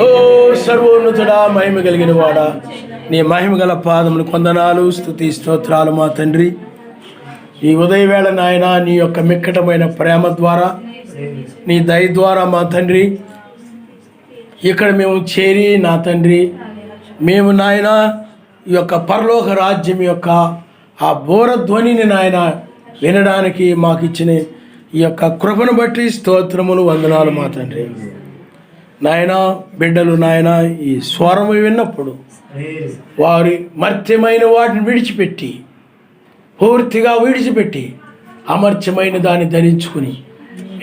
ఓ సర్వోన్నతుడా, మహిమ కలిగిన వాడా, నీ మహిమ గల పాదములు కొందనాలు, స్తుతి స్తోత్రాలు మా తండ్రి. ఈ ఉదయవేళ నాయన నీ యొక్క మిక్కటమైన ప్రేమ ద్వారా, నీ దయ ద్వారా మా తండ్రి ఇక్కడ మేము చేరి నా తండ్రి మేము నాయన ఈ యొక్క పరలోక రాజ్యం యొక్క ఆ బోరధ్వనిని నాయన వినడానికి మాకు ఇచ్చిన ఈ యొక్క కృపను బట్టి స్తోత్రములు, వందనాలు మా తండ్రి. నాయన బిడ్డలు నాయన ఈ స్వరము విన్నప్పుడు వారి మర్త్యమైన వాటిని విడిచిపెట్టి, పూర్తిగా విడిచిపెట్టి అమర్త్యమైన దాన్ని ధరించుకుని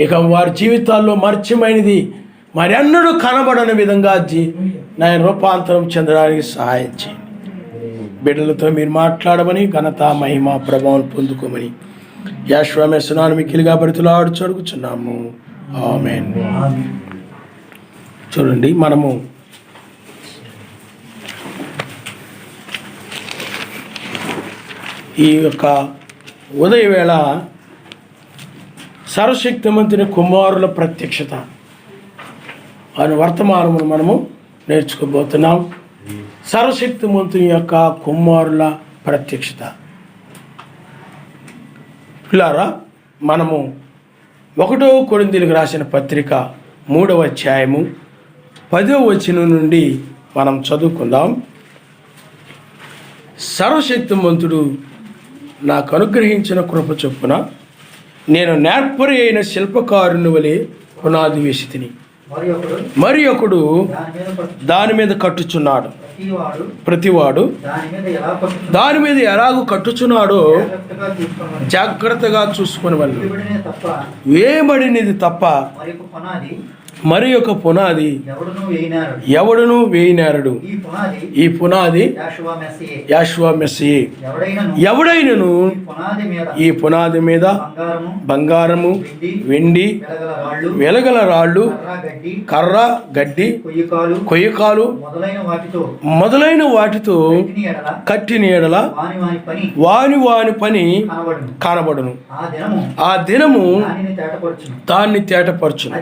ఇక వారి జీవితాల్లో మర్త్యమైనది మరి అన్నడూ కనబడని విధంగా నాయన రూపాంతరం చెందడానికి సహాయం చేయండి. బిడ్డలతో మీరు మాట్లాడమని, ఘనత మహిమ ప్రభావం పొందుకోమని యాశ్వమేశ్వరాన్ని మిక్కిలిగా బ్రతులాడు అడుగుచున్నాము. ఆమేన్. చూడండి, మనము ఈ యొక్క ఉదయవేళ సర్వశక్తిమంతుని కుమారుల ప్రత్యక్షత అనే వర్తమానమును మనము నేర్చుకోబోతున్నాం. సర్వశక్తిమంతుని యొక్క కుమారుల ప్రత్యక్షత. పిల్లారా, మనము 1 కొరింథీయులకు రాసిన పత్రిక 3వ అధ్యాయము 10వ వచనం నుండి మనం చదువుకుందాం. సర్వశక్తిమంతుడు నాకు అనుగ్రహించిన కృప చొప్పున నేను నేర్పరి అయిన శిల్పకారుని వలె పునాది వేసి తిని, మరి ఒకడు దాని మీద కట్టుచున్నాడు. ప్రతివాడు దాని మీద ఎలాగూ కట్టుచున్నాడో జాగ్రత్తగా చూసుకుని వాళ్ళు వేయబడినది తప్ప మరి ఒక పునాది ఎవడును వేయినారడు. ఈ పునాది యాషువా మెస్సియే. ఎవడైనను ఈ పునాది మీద బంగారము, వెండి, వెలగల రాళ్ళు, కర్ర, గడ్డి, కొయ్యకాలు మొదలైన వాటితో కట్టిన ఎడల వాని పని కనబడును. ఆ దినము దాన్ని తేటపరచును.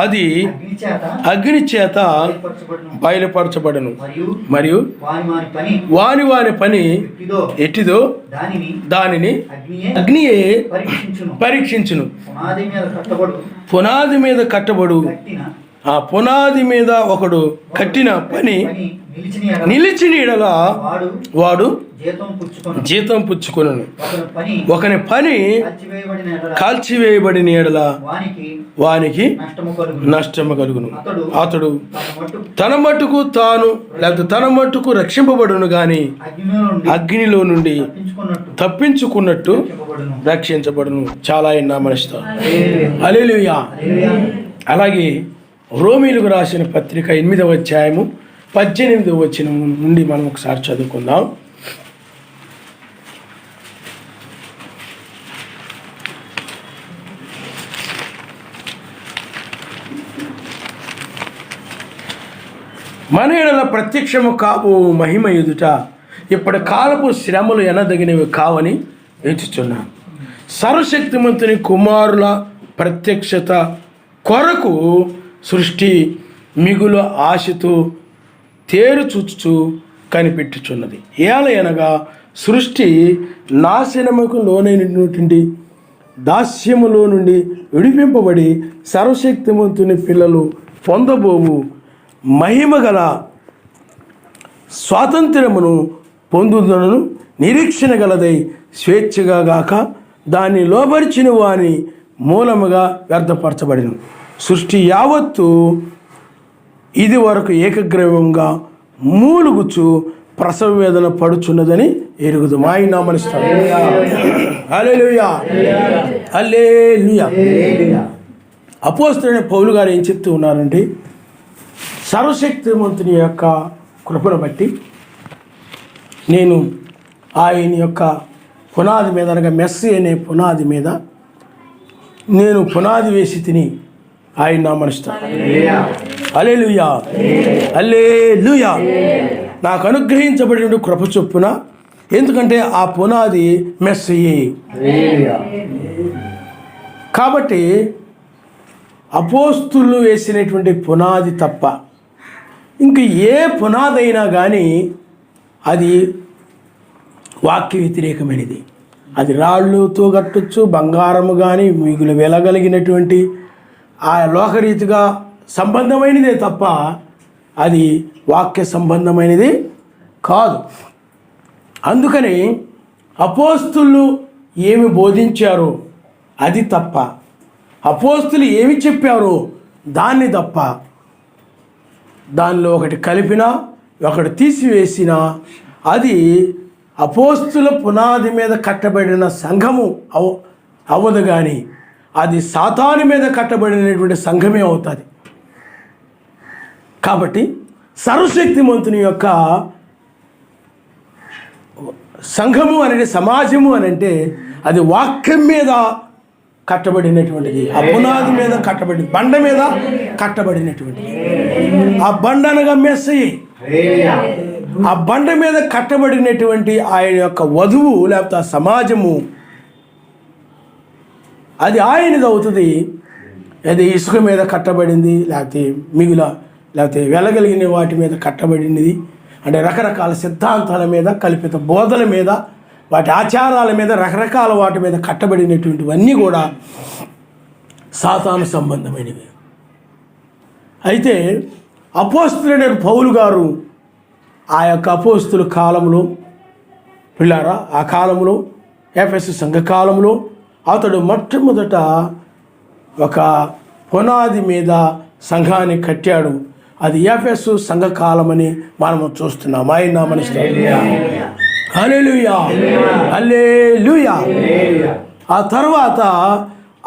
అది అగ్ని చేత బయలుపరచబడును. మరియు వాని పని ఎట్టిదో దానిని అగ్నియే పరీక్షించును. పునాది మీద కట్టబడు ఆ పునాది మీద ఒకడు కట్టిన పని నిలిచిన ఎడల వాడు జీతం పుచ్చుకొనును. ఒకని పని కాల్చివేయబడిన ఎడల వానికి నష్టము కలుగును. అతడు తన మట్టుకు తాను లేకపోతే తన మట్టుకు రక్షింపబడును గాని అగ్నిలో నుండి తప్పించుకున్నట్టు రక్షించబడును. చాలా మనిషితో హల్లెలూయా. అలాగే రోమీయులకు రాసిన పత్రిక 8వ అధ్యాయము 18వ వచనం నుండి మనం ఒకసారి చదువుకుందాం. మన ఎడల ప్రత్యక్షము కావు మహిమ ఎదుట ఇప్పటి కాలపు శ్రమలు ఎనదగినవి కావని ఎంచుచున్నాను. సర్వశక్తిమంతుని కుమారుల ప్రత్యక్షత కొరకు సృష్టి మిగులు ఆశతో తేరుచూచు కనిపెట్టుచున్నది. ఏలయనగా సృష్టి నాశనముకు లోనైనటువంటి దాస్యములో నుండి విడిపింపబడి సర్వశక్తిమంతుని పిల్లలు పొందబోవు మహిమగల స్వాతంత్ర్యమును పొందుదను నిరీక్షణ గలదై స్వేచ్ఛగా గాక దాన్ని లోబరిచిన వాని మూలముగా వ్యర్థపరచబడిన సృష్టి యావత్తు ఇది వరకు ఏకగ్రీవంగా మూలుగుచు ప్రసవ వేదన పడుచున్నదని ఎరుగుదు. మా ఆయన నామనిస్తాను. హల్లెలూయా, హల్లెలూయా. అపోస్తలుడైన పౌలు గారు ఏం చెప్తూ ఉన్నారంటే, సర్వశక్తిమంతుని యొక్క కృపను బట్టి నేను ఆయన యొక్క పునాది మీద అనగా మెస్సి అనే పునాది మీద నేను పునాది వేసి తిని ఆయన నామనిస్తాను. హల్లెలూయా, హల్లెలూయా. నాకు అనుగ్రహించబడిన కృప చొప్పున, ఎందుకంటే ఆ పునాది మెస్సియే. కాబట్టి అపోస్తులు వేసినటువంటి పునాది తప్ప ఇంక ఏ పునాది అయినా కానీ అది వాక్య వ్యతిరేకమైనది. అది రాళ్ళుతో కట్టొచ్చు, బంగారము కానీ మిగులు వెలగలిగినటువంటి ఆ లోకరీతిగా సంబంధమైనదే తప్ప అది వాక్య సంబంధమైనది కాదు. అందుకని అపోస్తులు ఏమి బోధించారో అది తప్ప, అపోస్తులు ఏమి చెప్పారో దాన్ని తప్ప, దానిలో ఒకటి కలిపినా ఒకటి తీసివేసినా అది అపోస్తుల పునాది మీద కట్టబడిన సంఘము అవ్వదు, కానీ అది సాతాను మీద కట్టబడినటువంటి సంఘమే అవుతుంది. కాబట్టి సర్వశక్తిమంతుని యొక్క సంఘము అనేది, సమాజము అని అంటే అది వాక్యం మీద కట్టబడినటువంటిది, ఆ పునాది మీద కట్టబడి, బండ మీద కట్టబడినటువంటిది. ఆ బండ అనగా మెస్సయే. ఆ బండ మీద కట్టబడినటువంటి ఆయన యొక్క వధువు లేకపోతే ఆ సమాజము అది ఆయనది అవుతుంది. అది ఇసుక మీద కట్టబడింది, లేకపోతే లేకపోతే వెలగలిగిన వాటి మీద కట్టబడినది, అంటే రకరకాల సిద్ధాంతాల మీద, కల్పిత బోధల మీద, వాటి ఆచారాల మీద, రకరకాల వాటి మీద కట్టబడినటువంటివన్నీ కూడా సాతాను సంబంధమైనవి. అయితే అపోస్తులైన పౌలు గారు ఆ యొక్క అపోస్తుల కాలంలో, పిల్లారా, ఆ కాలంలో ఎఫెసు సంఘ కాలంలో అతడు మొట్టమొదట ఒక పునాది మీద సంఘాన్ని కట్టాడు. అది ఎఫెసు సంఘకాలమని మనము చూస్తున్నాం. ఆయన నామమున హల్లెలూయా, హల్లెలూయా. ఆ తర్వాత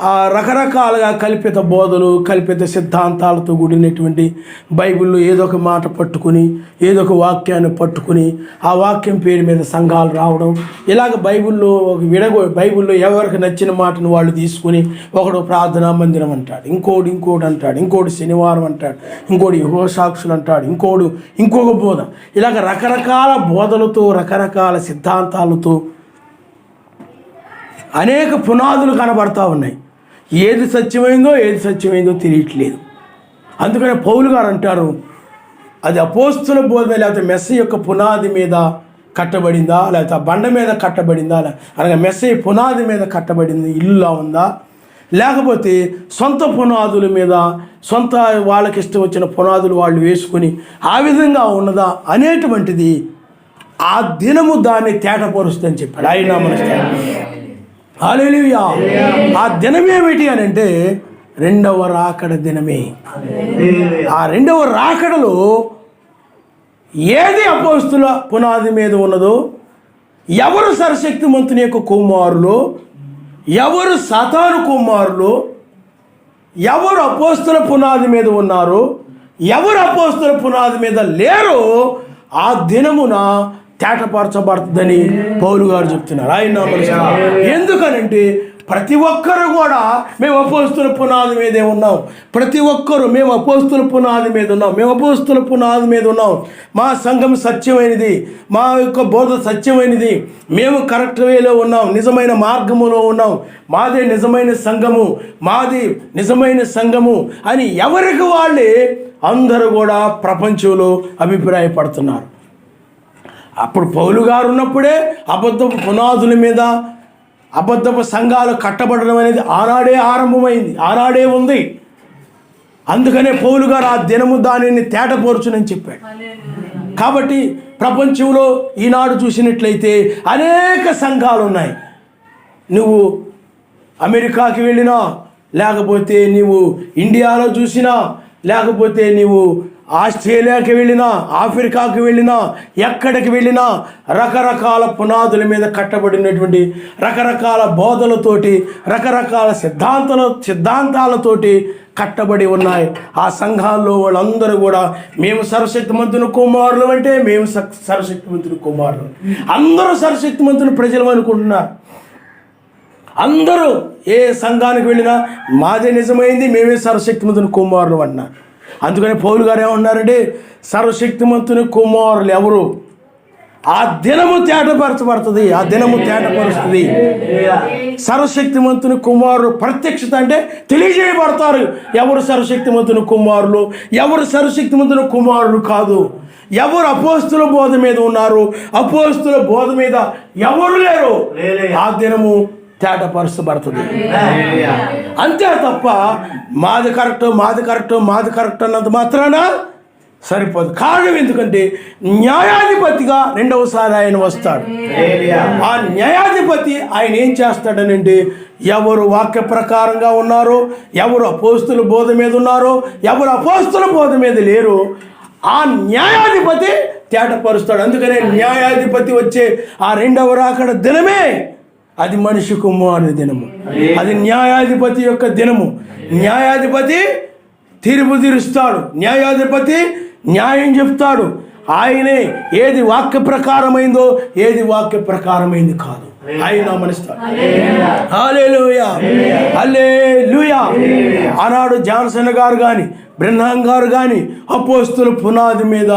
ఆ రకరకాలుగా కల్పిత బోధలు, కల్పిత సిద్ధాంతాలతో కూడినటువంటి బైబిల్లో ఏదో ఒక మాట పట్టుకుని, ఏదో ఒక వాక్యాన్ని పట్టుకుని ఆ వాక్యం పేరు మీద సంఘాలు రావడం, ఇలాగ బైబిల్లో బైబిల్లో ఎవరికి నచ్చిన మాటను వాళ్ళు తీసుకుని, ఒకడు ప్రార్థనా మందిరం అంటాడు, ఇంకోటి అంటాడు, ఇంకోటి శనివారం అంటాడు, ఇంకోటి యెహోవా సాక్షులు అంటాడు, ఇంకొక బోధ, ఇలాగ రకరకాల బోధలతో, రకరకాల సిద్ధాంతాలతో అనేక పునాదులు కనబడతా ఉన్నాయి. ఏది సత్యమైందో తెలియట్లేదు. అందుకనే పౌలు గారు అంటారు, అది అపోస్తుల బోధ లేకపోతే మెస్సీ యొక్క పునాది మీద కట్టబడిందా, లేకపోతే ఆ బండ మీద కట్టబడిందా, అనగా మెస్సీ పునాది మీద కట్టబడింది ఇల్లులా ఉందా, లేకపోతే సొంత పునాదుల మీద, సొంత వాళ్ళకి ఇష్టం వచ్చిన పునాదులు వాళ్ళు వేసుకుని ఆ విధంగా ఉన్నదా అనేటువంటిది ఆ దినము దాన్ని తేటపరుస్తుందని చెప్పాడు. ఆయన నామమున హల్లెలూయా. ఆ దినమేమిటి అని అంటే రెండవ రాకడ దినమే. ఆ రెండవ రాకడలో ఏది అపోస్తుల పునాది మీద ఉన్నదో, ఎవరు సర్వశక్తిమంతుని యొక్క కుమారులో, ఎవరు సాతాను కుమారులో, ఎవరు అపోస్తుల పునాది మీద ఉన్నారో, ఎవరు అపోస్తుల పునాది మీద లేరో ఆ దినమున తేటపరచబడుతుందని పౌలు గారు చెప్తున్నారు. ఆయన ఎందుకనంటే ప్రతి ఒక్కరు కూడా మేము అపోస్తుల పునాది మీదే ఉన్నాం, ప్రతి ఒక్కరు మేము అపోస్తుల పునాది మీద ఉన్నాం, మేము అపోస్తుల పునాది మీద ఉన్నాం, మా సంఘం సత్యమైనది, మా యొక్క బోధ సత్యమైనది, మేము కరెక్ట్ వేలో ఉన్నాం, నిజమైన మార్గములో ఉన్నాం, మాదే నిజమైన సంఘము, మాది నిజమైన సంఘము అని ఎవరికి వాళ్ళే అందరూ కూడా ప్రపంచంలో అభిప్రాయపడుతున్నారు. అప్పుడు పౌలు గారు ఉన్నప్పుడే అబద్ధపు పునాదుల మీద అబద్ధపు సంఘాలు కట్టబడడం అనేది ఆనాడే ఆరంభమైంది, ఆనాడే ఉంది. అందుకనే పౌలు గారు ఆ దినము దానిని తేటపరచునని చెప్పాడు. కాబట్టి ప్రపంచంలో ఈనాడు చూసినట్లయితే అనేక సంఘాలు ఉన్నాయి. నువ్వు అమెరికాకి వెళ్ళినా, లేకపోతే నీవు ఇండియాలో చూసినా, లేకపోతే నీవు ఆస్ట్రేలియాకి వెళ్ళినా, ఆఫ్రికాకి వెళ్ళినా, ఎక్కడికి వెళ్ళినా రకరకాల పునాదుల మీద కట్టబడినటువంటి రకరకాల బోధలతోటి, రకరకాల సిద్ధాంతాలతోటి కట్టబడి ఉన్నాయి. ఆ సంఘాల్లో వాళ్ళందరూ కూడా మేము సర్వశక్తిమంతుని కుమారులు అంటే మేము సర్వశక్తిమంతుని కుమారులు, అందరూ సర్వశక్తిమంతుని ప్రజలు అనుకుంటున్నారు. అందరూ ఏ సంఘానికి వెళ్ళినా మాదే నిజమైంది, మేమే సర్వశక్తిమంతుని కుమారులు అన్నారు. అందుకని పౌలు గారు ఏమన్నారంటే సర్వశక్తిమంతుని కుమారులు ఎవరు ఆ దినము తేటపరచబడుతుంది, ఆ దినము తేటపరుస్తుంది. సర్వశక్తిమంతుని కుమారుడు ప్రత్యక్షత అంటే తెలియజేయబడతారు. ఎవరు సర్వశక్తిమంతుని కుమారులు, ఎవరు సర్వశక్తిమంతుని కుమారులు కాదు. ఎవరు అపోస్తుల బోధ మీద ఉన్నారు, అపోస్తుల బోధ మీద ఎవరు లేరు, ఆ దినము తేటపరచబడుతుంది. అంతే తప్ప మాది కరెక్ట్ అన్నంత మాత్రాన సరిపోదు. కారణం ఎందుకంటే న్యాయాధిపతిగా రెండవసారి ఆయన వస్తాడు. ఆ న్యాయాధిపతి ఆయన ఏం చేస్తాడనంటే ఎవరు వాక్య ప్రకారంగా ఉన్నారో, ఎవరు అపోస్తుల బోధ మీద ఉన్నారో, ఎవరు అపోస్తుల బోధ మీద లేరు, ఆ న్యాయాధిపతి తేటపరుస్తాడు. అందుకనే న్యాయాధిపతి వచ్చే ఆ రెండవ రాకడ దినమే అది మనిషి కుమారుని దినము, అది న్యాయాధిపతి యొక్క దినము. న్యాయాధిపతి తీర్పు తీరుస్తాడు, న్యాయాధిపతి న్యాయం చెప్తాడు. ఆయనే ఏది వాక్య ప్రకారమైందో ఏది వాక్య ప్రకారమైంది కాదు ఆయన మనిస్తాడు. హల్లెలూయా, హల్లెలూయా. ఆనాడు జాన్సన్ గారు కానీ బ్రెన్హాం గారు కానీ అపోస్తుల పునాది మీద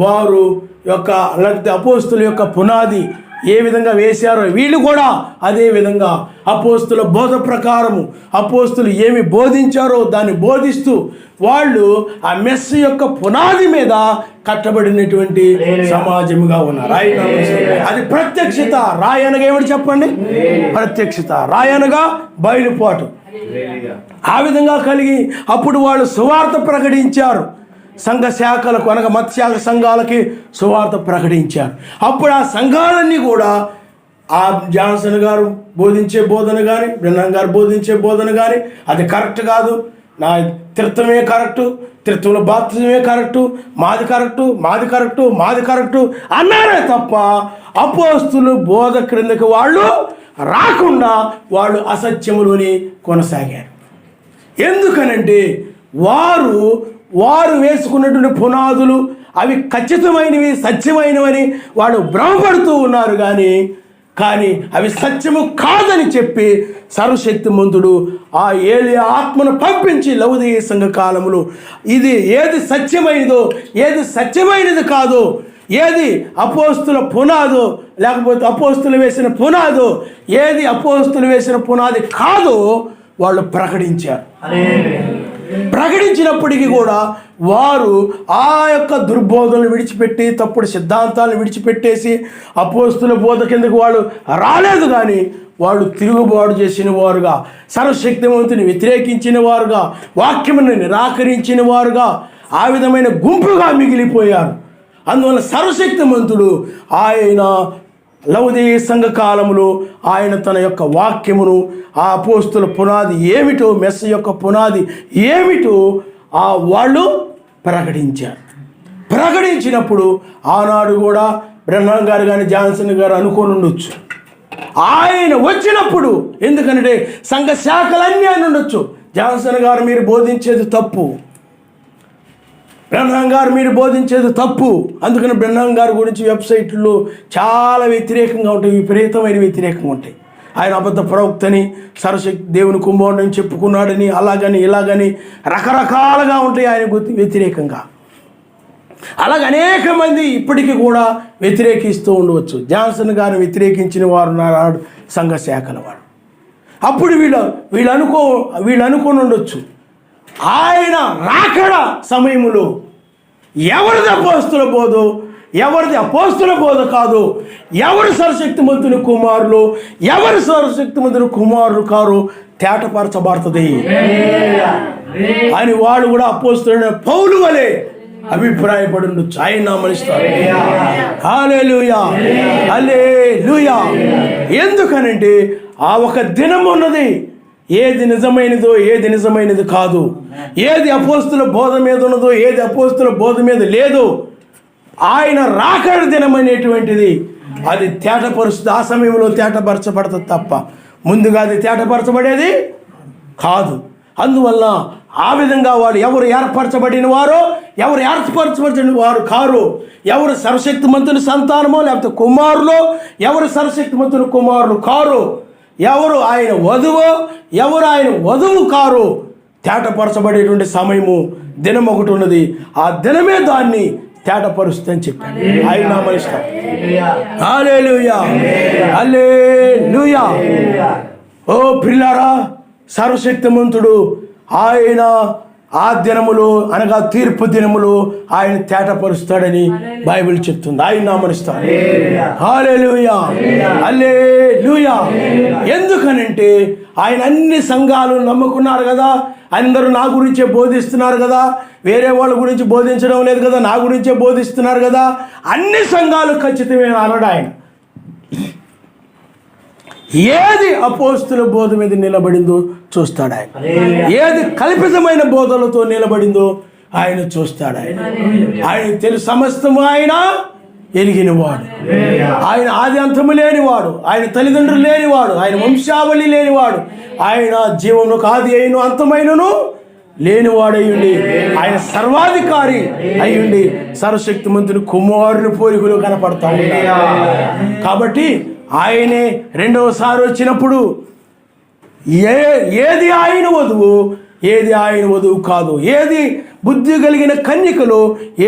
వారు యొక్క అపోస్తుల యొక్క పునాది ఏ విధంగా వేశారో వీళ్ళు కూడా అదే విధంగా అపోస్తుల బోధ ప్రకారము అపోస్తులు ఏమి బోధించారో దాన్ని బోధిస్తూ వాళ్ళు ఆ మెస్సు యొక్క పునాది మీద కట్టబడినటువంటి సమాజముగా ఉన్నారు. అది ప్రత్యక్షత. రాయనగా ఏమిటి చెప్పండి? ప్రత్యక్షత. రాయనగా బయలుపాటు. ఆ విధంగా కలిగి అప్పుడు వాళ్ళు సువార్త ప్రకటించారు. సంఘ శాఖలకు అనగా మత్స్యాఖ సంఘాలకి సువార్త ప్రకటించారు. అప్పుడు ఆ సంఘాలన్నీ కూడా ఆ జాన్సన్ గారు బోధించే బోధన కానీ బ్రెన్హాం గారు బోధించే బోధన కానీ అది కరెక్ట్ కాదు, నా తీర్థమే కరెక్టు, తీర్థంలో బాప్తిజమే కరెక్టు, మాది కరెక్టు అన్నారే తప్ప అపోస్తులు బోధ క్రిందకి వాళ్ళు రాకుండా వాళ్ళు అసత్యములోని కొనసాగారు. ఎందుకనంటే వారు వేసుకున్నటువంటి పునాదులు అవి ఖచ్చితమైనవి, సత్యమైనవని వాళ్ళు భ్రమపడుతూ ఉన్నారు. కానీ అవి సత్యము కాదని చెప్పి సర్వశక్తిమంతుడు ఆ ఏలియా ఆత్మను పంపించి లౌదీయ సంఘ కాలములో ఇది ఏది సత్యమైనదో ఏది సత్యమైనది కాదో, ఏది అపోస్తుల పునాదో లేకపోతే అపోస్తులు వేసిన పునాదో, ఏది అపోస్తులు వేసిన పునాది కాదో వాళ్ళు ప్రకటించారు. ప్రకటించినప్పటికీ కూడా వారు ఆ యొక్క దుర్బోధనలు విడిచిపెట్టి తప్పుడు సిద్ధాంతాలను విడిచిపెట్టేసి అపోస్తుల బోధ కిందకు వాళ్ళు రాలేదు. కానీ వాళ్ళు తిరుగుబాటు చేసిన వారుగా, సర్వశక్తివంతుని వ్యతిరేకించిన వారుగా, వాక్యమును నిరాకరించిన వారుగా ఆ విధమైన గుంపుగా మిగిలిపోయారు. అందువల్ల సర్వశక్తిమంతుడు ఆయన లౌదీయ సంఘ కాలములో ఆయన తన యొక్క వాక్యమును ఆ అపోస్తుల పునాది ఏమిటో, మెస్సు యొక్క పునాది ఏమిటో వాళ్ళు ప్రకటించారు. ప్రకటించినప్పుడు ఆనాడు కూడా బ్రెన్హాం గారు కానీ జాన్సన్ గారు అనుకొని ఉండొచ్చు. ఆయన వచ్చినప్పుడు ఎందుకంటే సంఘ శాఖలన్నీ అని ఉండొచ్చు. జాన్సన్ గారు మీరు బోధించేది తప్పు, బ్రెన్హాం గారు మీరు బోధించేది తప్పు. అందుకని బ్రెన్హాం గారి గురించి వెబ్సైట్లో చాలా వ్యతిరేకంగా ఉంటాయి, విపరీతమైన వ్యతిరేకంగా ఉంటాయి. ఆయన అబద్ధ ప్రవక్తని, సర్వశక్తి దేవుని కుమారుడని చెప్పుకున్నాడని, అలాగని ఇలాగని రకరకాలుగా ఉంటాయి ఆయన గురించి వ్యతిరేకంగా. అలాగ అనేక మంది ఇప్పటికీ కూడా వ్యతిరేకిస్తూ ఉండవచ్చు. జాన్సన్ గారిని వ్యతిరేకించిన వారు నాడు సంఘ శాఖల వారు. అప్పుడు వీళ్ళు అనుకొని ఉండొచ్చు ఆయన రాకడ సమయములో ఎవరిది అపోస్తుల బోధో ఎవరిది అపోస్తుల బోధ కాదు, ఎవరు సర్వశక్తిమంతుని కుమారులు ఎవరు సర్వశక్తిమంతుని కుమారులు కారు తేటపరచబడుతుంది అని వాళ్ళు కూడా అపోస్తులైన పౌలు వలె అభిప్రాయపడి ఉండొచ్చు. ఆయన నామనిస్తారు. హల్లెలూయా, హల్లెలూయా. ఎందుకనంటే ఆ ఒక దినం ఉన్నది, ఏది నిజమైనదో ఏది నిజమైనది కాదు, ఏది అపోస్తుల బోధ మీద ఉన్నదో ఏది అపోస్తుల బోధ మీద లేదు, ఆయన రాకడ దినం అనేటువంటిది అది తేటపరుస్తుంది. ఆ సమయంలో తేటపరచబడుతుంది తప్ప ముందుగా అది తేటపరచబడేది కాదు. అందువల్ల ఆ విధంగా వాళ్ళు ఎవరు ఏర్పరచబడిన వారో ఎవరు ఏర్పరచబడిన వారు కారు, ఎవరు సర్వశక్తిమంతుని సంతానమో లేకపోతే కుమారులో ఎవరు సర్వశక్తిమంతుని కుమారులు కారు, ఎవరు ఆయన వధువో ఎవరు ఆయన వధువు కారు. తేటపరచబడేటువంటి సమయము దినం ఒకటి ఉన్నది. ఆ దినమే దాన్ని తేటపరుస్తుందని చెప్పాడు. ఆయన నామమున ఇస్తాం. హల్లెలూయా, హల్లెలూయా. ఓ ప్రియులారా, సర్వశక్తిమంతుడు ఆయన ఆ దినములో అనగా తీర్పు దినములో ఆయన తేటపరుస్తాడని బైబిల్ చెప్తుంది. ఆయన నామమున ఇస్తాం. హల్లెలూయా, హల్లెలూయా. ఎందుకనంటే ఆయన అన్ని సంఘాలు నమ్ముకున్నారు కదా, అందరూ నా గురించే బోధిస్తున్నారు కదా, వేరే వాళ్ళ గురించి బోధించడం లేదు కదా, నా గురించే బోధిస్తున్నారు కదా, అన్ని సంఘాలు ఖచ్చితమైన అన్నాడు ఆయన. ఏది అపోస్తుల బోధ మీద నిలబడిందో చూస్తాడు ఆయన, ఏది కల్పితమైన బోధలతో నిలబడిందో ఆయన చూస్తాడు. ఆయన తెలుసు సమస్తము ఆయన ఎరిగినవాడు, ఆయన ఆది అంతము లేనివాడు, ఆయన తల్లిదండ్రులు లేనివాడు, ఆయన వంశావళి లేనివాడు, ఆయన జీవమునకు ఆది అయిన అంతమైనను లేనివాడయ్యుండి ఆయన సర్వాధికారి అయ్యుండి సర్వశక్తిమంతుని కుమారుని పోలికలు కనపడతా ఉంటాడు. కాబట్టి ఆయనే రెండవసారి వచ్చినప్పుడు ఏది ఆయన వధువు, ఏది ఆయన వధువు కాదు, ఏది బుద్ధి కలిగిన కన్యకలు,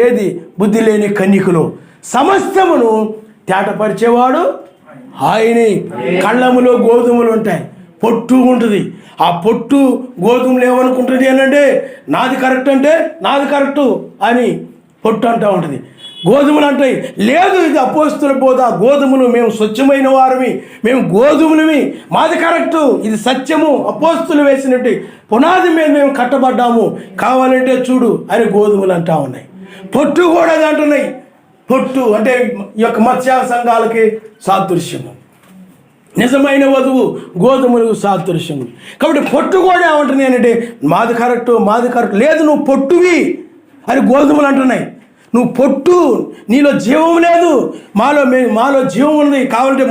ఏది బుద్ధి లేని కన్యకలు, సమస్తమును తేటపరిచేవాడు ఆయనే. కళ్ళములో గోధుమలు ఉంటాయి, పొట్టు ఉంటుంది. ఆ పొట్టు గోధుమలు ఏమనుకుంటుంది అంటే నాది కరెక్ట్ అంటే నాది కరెక్టు అని పొట్టు అంటూ ఉంటుంది. గోధుమలు అంటాయి, లేదు ఇది అపోస్తుల బోధ, గోధుమలు మేము స్వచ్ఛమైన వారిమి, మేము గోధుమలమి, మాది కరెక్టు, ఇది సత్యము, అపోస్తులు వేసినట్టు పునాది మీద మేము కట్టబడ్డాము, కావాలంటే చూడు అని గోధుమలు అంటా ఉన్నాయి. పొట్టు కూడా అంటున్నాయి. పొట్టు అంటే ఈ యొక్క మత్స్య సంఘాలకి సాదృశ్యము, నిజమైన వధువు గోధుమలకు సాదృశ్యము. కాబట్టి పొట్టు కూడా ఏమంటున్నాయి అంటే మాది కరెక్టు, మాది కరెక్ట్, లేదు నువ్వు పొట్టువి అని గోధుమలు అంటున్నాయి. నువ్వు పొట్టు, నీలో జీవం లేదు, మాలో జీవం ఉంది, కావాలంటే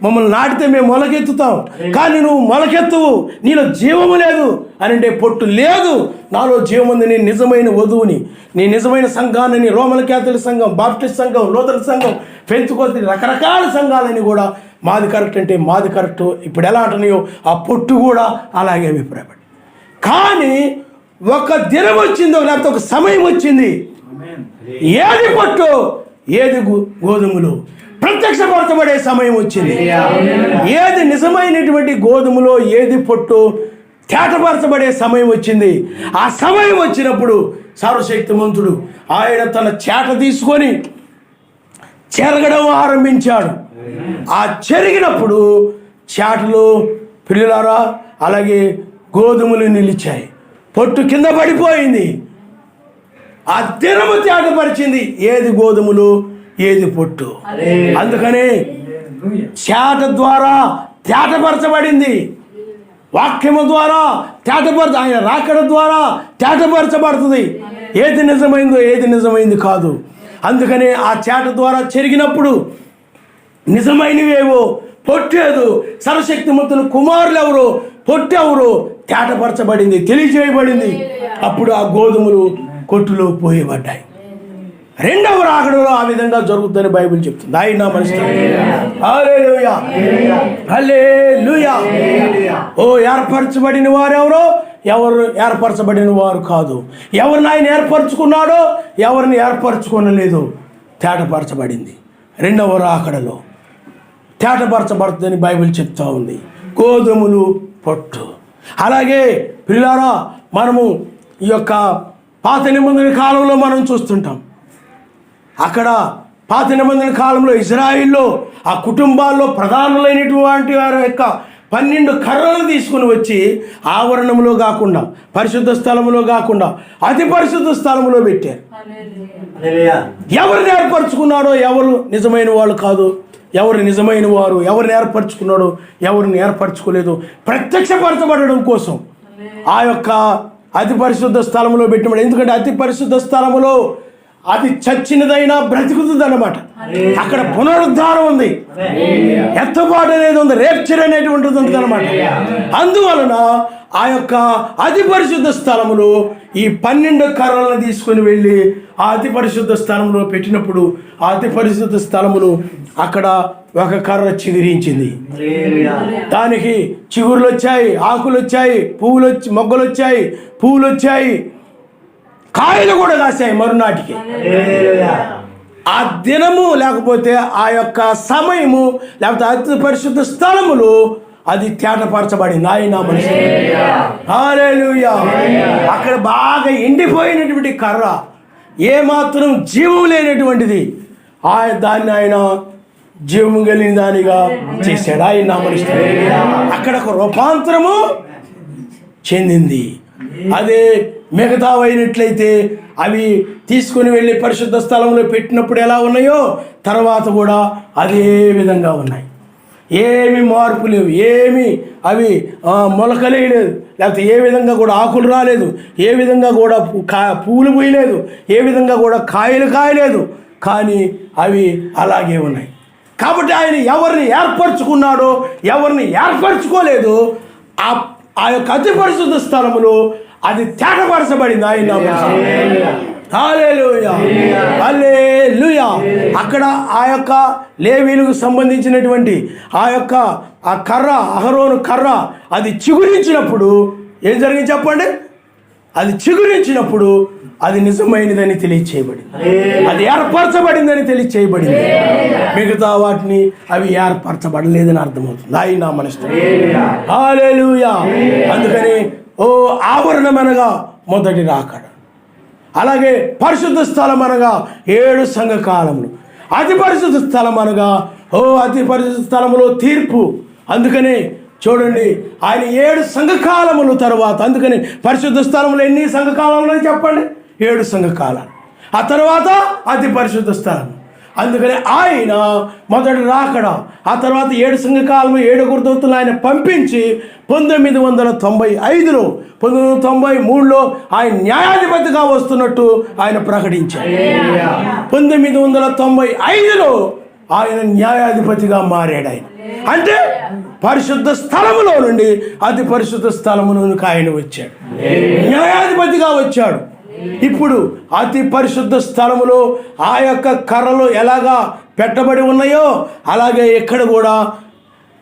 మమ్మల్ని నాటితే మేము మొలకెత్తుతాం, కానీ నువ్వు మొలకెత్తువు, నీలో జీవము లేదు అని అంటే పొట్టు లేదు, నాలో జీవం ఉంది, నేను నిజమైన వధువుని, నీ నిజమైన సంఘాన్ని, రోమన్ క్యాథలిక్ సంఘం, బాప్టిస్ట్ సంఘం, లూథరన్ సంఘం, పెంతుకోస్తి రకరకాల సంఘాలని కూడా మాది కరెక్ట్ అంటే మాది కరెక్ట్ ఇప్పుడు ఎలా అంటున్నాయో ఆ పొట్టు కూడా అలాగే అభిప్రాయపడి. కానీ ఒక దినం వచ్చిందో లేకపోతే ఒక సమయం వచ్చింది, ఏది పొట్టు ఏది గోధుమలు ప్రత్యక్షపరచబడే సమయం వచ్చింది. ఏది నిజమైనటువంటి గోధుమలో ఏది పొట్టు తేటపరచబడే సమయం వచ్చింది. ఆ సమయం వచ్చినప్పుడు సర్వశక్తిమంతుడు ఆయన తన చేట తీసుకొని చెరగడం ఆరంభించాడు. ఆ చెరిగినప్పుడు చేటలు పిల్లలారా అలాగే గోధుమలు నిలిచాయి, పొట్టు కింద పడిపోయింది. ఆ దినము తేటపరిచింది ఏది గోధుమలు ఏది పొట్టు. అందుకని చేట ద్వారా తేటపరచబడింది, వాక్యము ద్వారా ఆయన రాకడ ద్వారా తేటపరచబడుతుంది ఏది నిజమైందో ఏది నిజమైంది కాదు. అందుకని ఆ చేట ద్వారా చెరిగినప్పుడు నిజమైనవేవో పొట్టేదు, సర్వశక్తిమంతుని కుమారులు ఎవరు, పొట్టెవరు తేటపరచబడింది, తెలియజేయబడింది. అప్పుడు ఆ గోధుమలు కొట్టులో పోయబడ్డాయి. రెండవ రాకడలో ఆ విధంగా జరుగుతుందని బైబిల్ చెప్తుంది. ఆయన హల్లెలూయా, హల్లెలూయా. ఓ ఏర్పరచబడిన వారెవరో, ఎవరు ఏర్పరచబడిన వారు కాదు. ఎవరిని ఆయన ఏర్పరచుకున్నాడో ఎవరిని ఏర్పరచుకోనలేదు, తేటపరచబడింది. రెండవ రాకడలో తేటపరచబడుతుందని బైబిల్ చెప్తా ఉంది. గోధుమలు పొట్టు. అలాగే పిల్లారా, మనము ఈ యొక్క పాత నిబంధన కాలంలో మనం చూస్తుంటాం. అక్కడ పాత నిబంధన కాలంలో ఇజ్రాయిల్లో ఆ కుటుంబాల్లో ప్రధానులైనటువంటి వారి యొక్క 12 కర్రలు తీసుకుని వచ్చి ఆవరణంలో కాకుండా, పరిశుద్ధ స్థలంలో కాకుండా అతి పరిశుద్ధ స్థలంలో పెట్టారు. ఎవరిని ఏర్పరచుకున్నాడో ఎవరు నిజమైన వాళ్ళు కాదు, ఎవరు నిజమైన వారు, ఎవరిని ఏర్పరచుకున్నాడో ఎవరిని ఏర్పరచుకోలేదు ప్రత్యక్షపరచబడడం కోసం ఆ యొక్క అతి పరిశుద్ధ స్థలంలో పెట్టినాడు. ఎందుకంటే అతి పరిశుద్ధ స్థలములో అది చచ్చినదైనా బ్రతుకుతుంది అన్నమాట. అక్కడ పునరుద్ధారం ఉంది, ఎత్తబాటు అనేది ఉంది, రేప్చర్ అనేటువంటిది ఉంది అన్నమాట. అందువలన ఆ యొక్క అతి పరిశుద్ధ స్థలములో ఈ 12 కర్రలను తీసుకుని వెళ్ళి ఆ అతి పరిశుద్ధ స్థలంలో పెట్టినప్పుడు ఆ అతి పరిశుద్ధ స్థలములో అక్కడ ఒక కర్ర చిగురించింది. దానికి చిగురులు వచ్చాయి, ఆకులు వచ్చాయి, మొగ్గలు వచ్చాయి, పువ్వులు వచ్చాయి. కాయలు కూడా కాసాయి మరునాటికి. ఆ దినము లేకపోతే ఆ యొక్క సమయము లేకపోతే అతి పరిశుద్ధ స్థలములు అది తేటపరచబడింది. ఆయన మనిషి హల్లెలూయా. అక్కడ బాగా ఎండిపోయినటువంటి కర్ర, ఏమాత్రం జీవం లేనటువంటిది, దాన్ని ఆయన జీవము కలిగిన దానిగా చేశాడు. ఆయన మనిషి అక్కడ ఒక రూపాంతరము చెందింది. అదే మిగతావైనట్లయితే అవి తీసుకుని వెళ్ళి పరిశుద్ధ స్థలంలో పెట్టినప్పుడు ఎలా ఉన్నాయో తర్వాత కూడా అదే విధంగా ఉన్నాయి. ఏమి మార్పు లేవు, ఏమి అవి మొలకలేయలేదు, లేకపోతే ఏ విధంగా కూడా ఆకులు రాలేదు, ఏ విధంగా కూడా పువ్వులు పూయలేదు, ఏ విధంగా కూడా కాయలు కాయలేదు, కానీ అవి అలాగే ఉన్నాయి. కాబట్టి ఆయన ఎవరిని ఏర్పరచుకున్నాడో ఎవరిని ఏర్పరచుకోలేదు ఆ యొక్క అతి పరిశుద్ధ స్థలములో అది తేటపరచబడింది. ఆయన హల్లెలూయా హల్లెలూయా. అక్కడ ఆ యొక్క లేవీయులకు సంబంధించినటువంటి ఆ కర్ర, అహరోను కర్ర అది చిగురించినప్పుడు ఏం జరిగింది చెప్పండి? అది చిగురించినప్పుడు అది నిజమైనదని తెలియచేయబడింది, అది ఏర్పరచబడిందని తెలియచేయబడింది. మిగతా వాటిని అవి ఏర్పరచబడలేదని అర్థమవుతుంది. ఆయన మనస్సు హల్లెలూయా. అందుకని ఆవరణం అనగా మొదటి రాకడ, అలాగే పరిశుద్ధ స్థలం అనగా 7 సంఘకాలములు, అతి పరిశుద్ధ స్థలం అనగా అతి పరిశుద్ధ స్థలములో తీర్పు. అందుకని చూడండి, ఆయన 7 సంఘకాలముల తర్వాత, అందుకని పరిశుద్ధ స్థలంలో ఎన్ని సంఘకాలములు చెప్పండి? 7 సంఘకాలాలు. ఆ తర్వాత అతి పరిశుద్ధ స్థలం. అందుకని ఆయన మొదటి రాకడ, ఆ తర్వాత 7 సంఘకాలము 7 దూతలను ఆయన పంపించి 1995లో 1993లో ఆయన న్యాయాధిపతిగా వస్తున్నట్టు ఆయన ప్రకటించారు. 1995లో ఆయన న్యాయాధిపతిగా మారాడు. ఆయన అంటే పరిశుద్ధ స్థలములో నుండి అతి పరిశుద్ధ స్థలములోనికి ఆయన వచ్చాడు, న్యాయాధిపతిగా వచ్చాడు. ఇప్పుడు అతి పరిశుద్ధ స్థలములో ఆ యొక్క కర్రలు ఎలాగా పెట్టబడి ఉన్నాయో అలాగే ఇక్కడ కూడా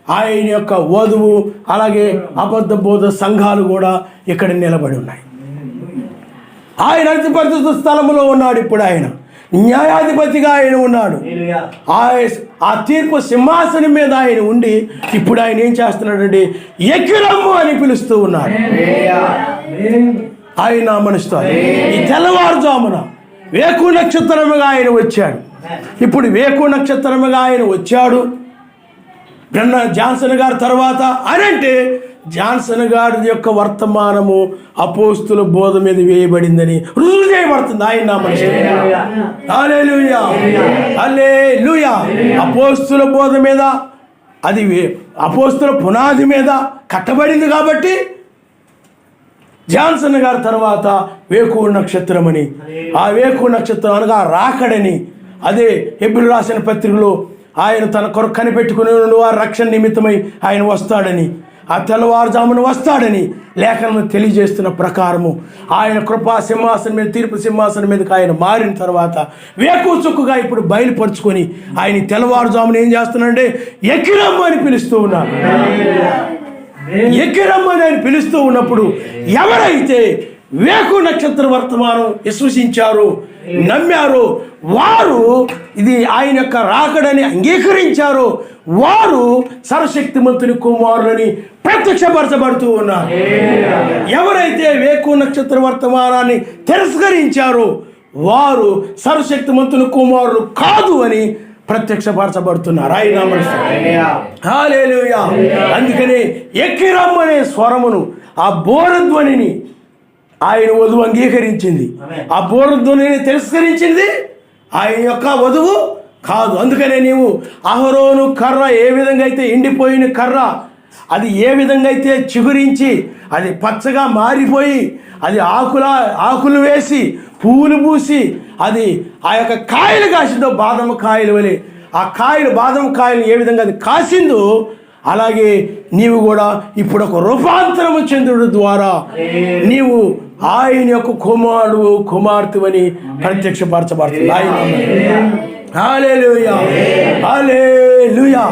ఆయన యొక్క వధువు, అలాగే అబద్ధ బోధ సంఘాలు కూడా ఇక్కడ నిలబడి ఉన్నాయి. ఆయన అతి పరిశుద్ధ స్థలములో ఉన్నాడు. ఇప్పుడు ఆయన న్యాయాధిపతిగా ఆయన ఉన్నాడు. ఆ తీర్పు సింహాసనం మీద ఆయన ఉండి ఇప్పుడు ఆయన ఏం చేస్తున్నాడంటే ఎక్కిరమ్ము అని పిలుస్తూ ఉన్నాడు. ఆయన మనుషులు ఈ తెల్లవారుజామున వేకు నక్షత్రముగా ఆయన వచ్చాడు. ఇప్పుడు వేకు నక్షత్రముగా ఆయన వచ్చాడు. జాన్సన్ గారి తర్వాత అనంటే జాన్సన్ గారి యొక్క వర్తమానము అపోస్తుల బోధ మీద వేయబడిందని రుజువు చేయబడుతుంది. ఆయన మనుషులు హల్లెలూయా హల్లెలూయా. అపోస్తుల బోధ మీద, అది అపోస్తుల పునాది మీద కట్టబడింది కాబట్టి జాన్సన్ గారి తర్వాత వేకు నక్షత్రం అని, ఆ వేకు నక్షత్రం అనగా రాకడని, అదే హెబ్రీయులకు రాసిన పత్రికలో ఆయన తన కొరకు కనిపెట్టుకుని వారి రక్షణ నిమిత్తమై ఆయన వస్తాడని, ఆ తెల్లవారుజామున వస్తాడని లేఖనం తెలియజేస్తున్న ప్రకారము ఆయన కృపా సింహాసనం మీద, తీర్పు సింహాసనం మీదకి ఆయన మారిన తర్వాత వేకు చుక్కుగా ఇప్పుడు బయలుపరుచుకొని ఆయన తెల్లవారుజామున ఏం చేస్తున్నాడంటే ఎక్కిరమ్ము అని పిలుస్తూ ఉన్నాడు. ఎక్కిరమ్మని ఆయన పిలుస్తూ ఉన్నప్పుడు ఎవరైతే వేకు నక్షత్ర వర్తమానం విశ్వసించారో, నమ్మారో, వారు ఇది ఆయన యొక్క రాకడని అంగీకరించారో వారు సర్వశక్తిమంతుని కుమారులని ప్రత్యక్షపరచబడుతూ ఉన్నారు. ఎవరైతే వేకు నక్షత్ర వర్తమానాన్ని తిరస్కరించారో వారు సర్వశక్తిమంతుని కుమారులు కాదు అని ప్రత్యక్షపరచబడుతున్నారు. ఆయన హల్లెలూయా. అందుకని ఎక్కిరమ్మనే స్వరమును, ఆ బోరధ్వనిని ఆయన వధువు అంగీకరించింది. ఆ బోరధ్వనిని తిరస్కరించింది ఆయన యొక్క వధువు కాదు. అందుకనే నీవు అహరోను కర్ర ఏ విధంగా అయితే ఎండిపోయిన కర్ర, అది ఏ విధంగా అయితే చిగురించి అది పచ్చగా మారిపోయి అది ఆకులు వేసి పువ్వులు పూసి అది ఆ యొక్క కాయలు కాసిందో, బాదం కాయలు వలె ఆ కాయలు, బాదం కాయలు ఏ విధంగా అది కాసిందో అలాగే నీవు కూడా ఇప్పుడు ఒక రూపాంతరము చెందుడు ద్వారా నీవు ఆయన యొక్క కుమారుడు కుమార్తెవని ప్రత్యక్షపరచబడుతుంది. హల్లెలూయా హల్లెలూయా.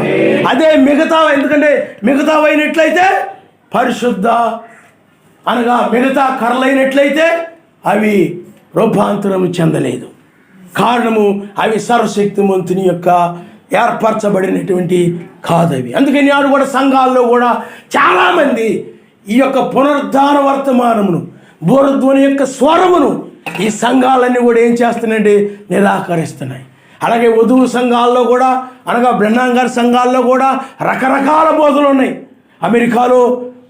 అదే మిగతా, ఎందుకంటే మిగతావైనట్లయితే పరిశుద్ధ అనగా మిగతా కర్రలైనట్లయితే అవి రూపాంతరం చెందలేదు. కారణము అవి సర్వశక్తిమంతుని యొక్క ఏర్పరచబడినటువంటి కాదవి. అందుకని నాడు కూడా సంఘాల్లో కూడా చాలామంది ఈ యొక్క పునరుద్ధాన వర్తమానమును, బోరధ్వని యొక్క స్వరమును ఈ సంఘాలన్నీ కూడా ఏం చేస్తున్నాయంటే నిరాకరిస్తున్నాయి. అలాగే వధువు సంఘాల్లో కూడా, అనగా బ్రహ్నాం గారి సంఘాల్లో కూడా రకరకాల బోధలు ఉన్నాయి. అమెరికాలో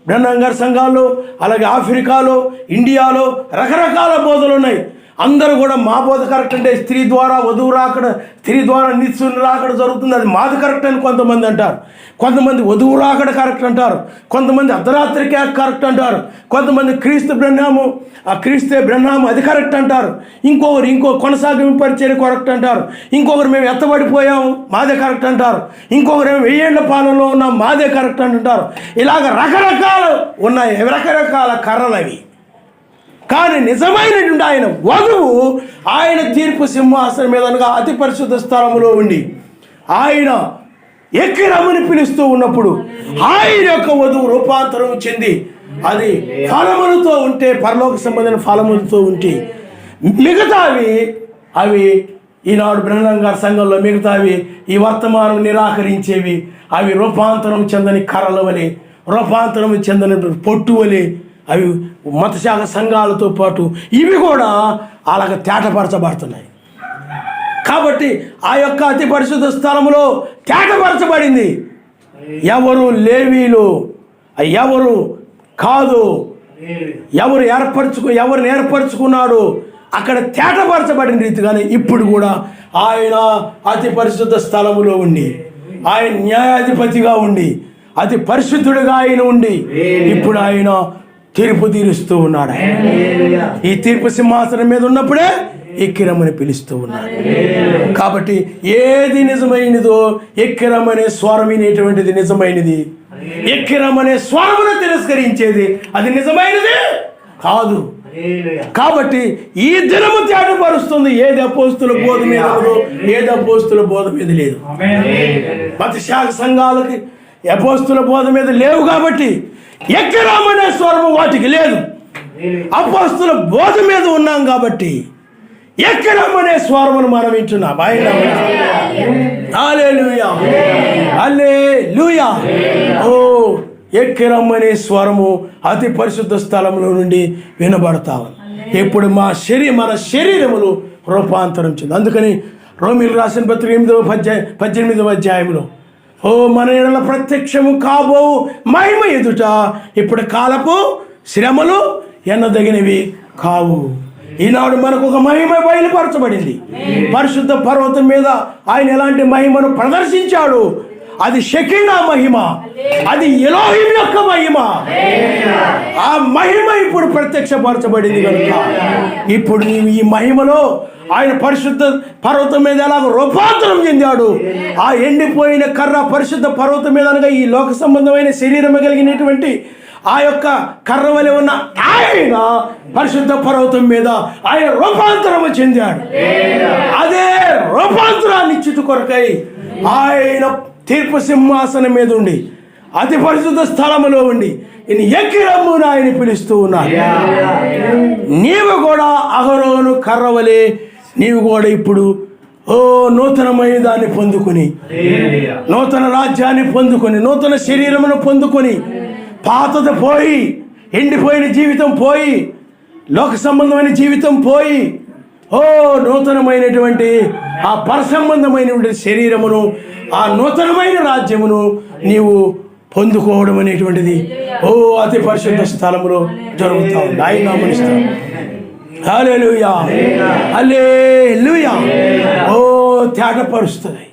బ్రహ్నాం గారి సంఘాల్లో, అలాగే ఆఫ్రికాలో, ఇండియాలో రకరకాల బోధలు ఉన్నాయి. అందరూ కూడా మా బోధ కరెక్ట్ అంటే స్త్రీ ద్వారా వధువు రాకడ, స్త్రీ ద్వారా నిత్యుని రాకడ జరుగుతుంది, అది మాది కరెక్ట్ అని కొంతమంది అంటారు. కొంతమంది వధువు రాకడ కరెక్ట్ అంటారు, కొంతమంది అర్ధరాత్రికి కరెక్ట్ అంటారు, కొంతమంది క్రీస్తు బ్రహ్మాము, ఆ క్రీస్తే బ్రహ్మాము అది కరెక్ట్ అంటారు, ఇంకో కొనసాగింపు పరిచర్య కరెక్ట్ అంటారు, ఇంకొకరు మేము ఎత్తబడిపోయాము మాదే కరెక్ట్ అంటారు, ఇంకొకరు మేము 1000 ఏళ్ల పాలనలో ఉన్నాం మాదే కరెక్ట్ అంటుంటారు. ఇలాగ రకరకాలు ఉన్నాయి, రకరకాల కర్రలు అవి. కానీ నిజమైనటువంటి ఆయన వధువు ఆయన తీర్పు సింహాసనం మీద అనగా అతి పరిశుద్ధ స్థలములో ఉండి ఆయన ఎక్కి రమ్మని పిలుస్తూ ఉన్నప్పుడు ఆయన యొక్క వధువు రూపాంతరం చెంది అది ఫలములతో ఉంటే, పరలోక సంబంధమైన ఫలములతో ఉంటే, మిగతావి అవి ఈనాడు బ్రహ్మాం గారి సంఘంలో మిగతావి ఈ వర్తమానం నిరాకరించేవి అవి రూపాంతరం చెందని కర్రల వలె, రూపాంతరం చెందని పొట్టు వలె అవి మతశాఖ సంఘాలతో పాటు ఇవి కూడా అలాగ తేటపరచబడుతున్నాయి. కాబట్టి ఆ యొక్క అతి పరిశుద్ధ స్థలంలో తేటపరచబడింది ఎవరు? లేవీలు. ఎవరు కాదు, ఎవరిని ఏర్పరచుకున్నాడు అక్కడ తేటపరచబడిన రీతిగానే ఇప్పుడు కూడా ఆయన అతి పరిశుద్ధ స్థలములో ఉండి, ఆయన న్యాయాధిపతిగా ఉండి, అతి పరిశుద్ధుడిగా ఆయన ఉండి ఇప్పుడు ఆయన తీర్పు తీరుస్తూ ఉన్నాడు. ఈ తీర్పు సింహాసనం మీద ఉన్నప్పుడే ఎక్కిరమ్మని పిలుస్తూ ఉన్నాడు. కాబట్టి ఏది నిజమైనదో ఎక్కిరమ్మనే స్వరం వినేటువంటిది నిజమైనది, ఎక్కిరమ్మనే స్వరమును తిరస్కరించేది అది నిజమైనది కాదు. కాబట్టి ఈ దినము తేటపరుస్తుంది ఏది అపోస్తుల బోధ మీద ఉందో, ఏది అపోస్తుల బోధ మీద లేదు. మతశాఖ సంఘాలకి అపోస్తుల బోధ మీద లేవు కాబట్టి ఎక్కిరమ్మనే స్వరము వాటికి లేదు. అపోస్తుల బోధ మీద ఉన్నాం కాబట్టి ఎక్కిరమ్మనే స్వరమును మనం వింటున్నాం. హల్లెలూయా, హల్లెలూయా. ఓ ఎక్కిరమ్మనే స్వరము అతి పరిశుద్ధ స్థలంలో నుండి వినబడతా ఉంది. ఇప్పుడు మన శరీరములు రూపాంతరం చెంది. అందుకని రోమీయులకు రాసిన పత్రిక 18వ అధ్యాయంలో ఓ మన ఎడల ప్రత్యక్షము కాబో మహిమ ఎదుట ఇప్పుడు కాలపు శ్రమలు ఎన్నదగినవి కావు. ఈనాడు మనకు ఒక మహిమ బయలుపరచబడింది. పరిశుద్ధ పర్వతం మీద ఆయన ఎలాంటి మహిమను ప్రదర్శించాడు, అది షెకినా మహిమ, అది ఎలోహిం యొక్క మహిమ. ఆ మహిమ ఇప్పుడు ప్రత్యక్షపరచబడింది కనుక ఇప్పుడు నీవు ఈ మహిమలో ఆయన పరిశుద్ధ పర్వతం మీద ఎలాగ రూపాంతరం చెందాడు. ఆ ఎండిపోయిన కర్ర పరిశుద్ధ పర్వతం మీద అనగా ఈ లోక సంబంధమైన శరీరం కలిగినటువంటి ఆ యొక్క కర్ర వలె ఉన్న ఆయన పరిశుద్ధ పర్వతం మీద ఆయన రూపాంతరము చెందాడు. అదే రూపాంతరాన్ని ఇచ్చుట కొరకై ఆయన తీర్పు సింహాసనం మీద ఉండి అతి పరిశుద్ధ స్థలములో ఉండి ఎక్కి రమ్మున ఆయన పిలుస్తూ ఉన్నాడు. నీవు కూడా అహరోను కర్రవలే నీవు కూడా ఇప్పుడు నూతనమైన దాన్ని పొందుకొని, నూతన రాజ్యాన్ని పొందుకొని, నూతన శరీరమును పొందుకొని, పాతది పోయి, ఎండిపోయిన జీవితం పోయి, లోక సంబంధమైన జీవితం పోయి, నూతనమైనటువంటి ఆ పరసంబంధమైనటువంటి శరీరమును, ఆ నూతనమైన రాజ్యమును నీవు పొందుకోవడం అనేటువంటిది అతి పరిశుద్ధ స్థలములో జరుగుతూ ఉంది. ఆయన నామమున హల్లెలూయా, హల్లెలూయా. తేటపరుస్తుంది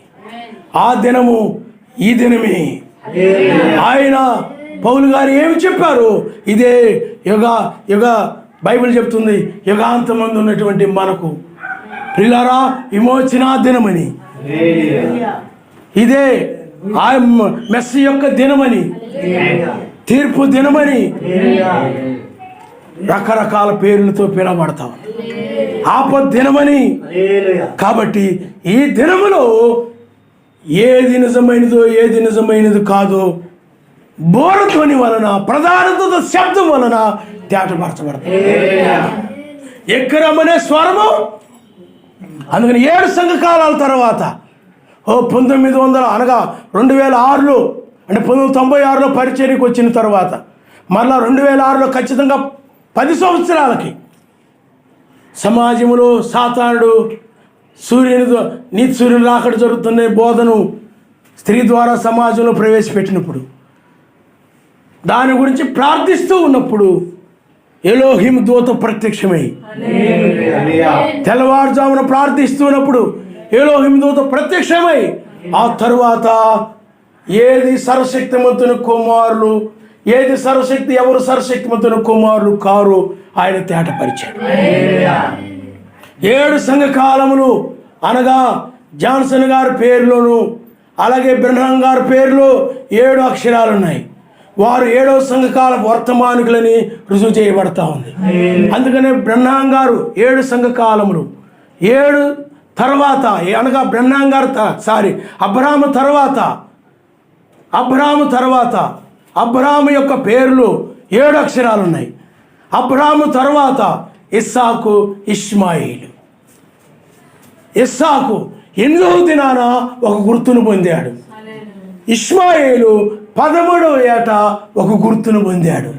ఆ దినము ఈ దినమే. ఆయన పౌలు గారు ఏమి చెప్పారు? ఇదే యుగ బైబిల్ చెప్తుంది, యుగాంతమందు ఉన్నటువంటి మనకు ప్రియులారా విమోచన దినమని, ఇదే ఆ మెస్సీ యొక్క దినమని, తీర్పు దినమని రకరకాల పేర్లతో పిలవబడతాం. ఆపద్ దినమని. కాబట్టి ఈ దినములో ఏది నిజమైనదో ఏది నిజమైనది కాదో బోరధ్వని వలన, ప్రధాన శబ్దం వలన తేటపరచబడతాయి. ఎక్రమ్ అనే స్వరము. అందుకని 7 సంఘకాలాల తర్వాత 1900 అనగా 2006లో అంటే 1996లో పరిచర్యకు వచ్చిన తర్వాత మరలా 2006లో ఖచ్చితంగా 10 సంవత్సరాలకి సమాజంలో సాతానుడు నీతి సూర్యుని రాకడ జరుగుతున్న బోధను స్త్రీ ద్వారా సమాజంలో ప్రవేశపెట్టినప్పుడు దాని గురించి ప్రార్థిస్తూ ఉన్నప్పుడు ఎలోహిం దూత ప్రత్యక్షమై, తెల్లవారుజామున ప్రార్థిస్తున్నప్పుడు ఎలోహిం దూత ప్రత్యక్షమై, ఆ తరువాత ఏది సర్వశక్తిమంతుని కుమారులు, ఏది ఎవరు సర్వశక్తిమంతుని కుమారులు కారు ఆయన తేటపరిచాడు. 7 సంఘకాలములు అనగా జాన్సన్ గారి పేరులోను అలాగే బ్రహ్నాం గారి పేరులో 7 అక్షరాలు ఉన్నాయి. వారు 7వ సంఘకాల వర్తమానికులని రుజువు చేయబడతా ఉంది. అందుకనే బ్రహ్నాం గారు 7 సంఘకాలములు 7 తర్వాత అనగా బ్రహ్నాం గారు అబ్రహాము తర్వాత అబ్రహాము యొక్క పేర్లు 7 అక్షరాలు ఉన్నాయి. అబ్రహాము తర్వాత ఇస్సాకు, ఇష్మాయిలు. ఇస్సాకు 8వ దినాన ఒక గుర్తును పొందాడు. ఇష్మాయేలు 13వ ఏట ఒక గుర్తును పొందాడు.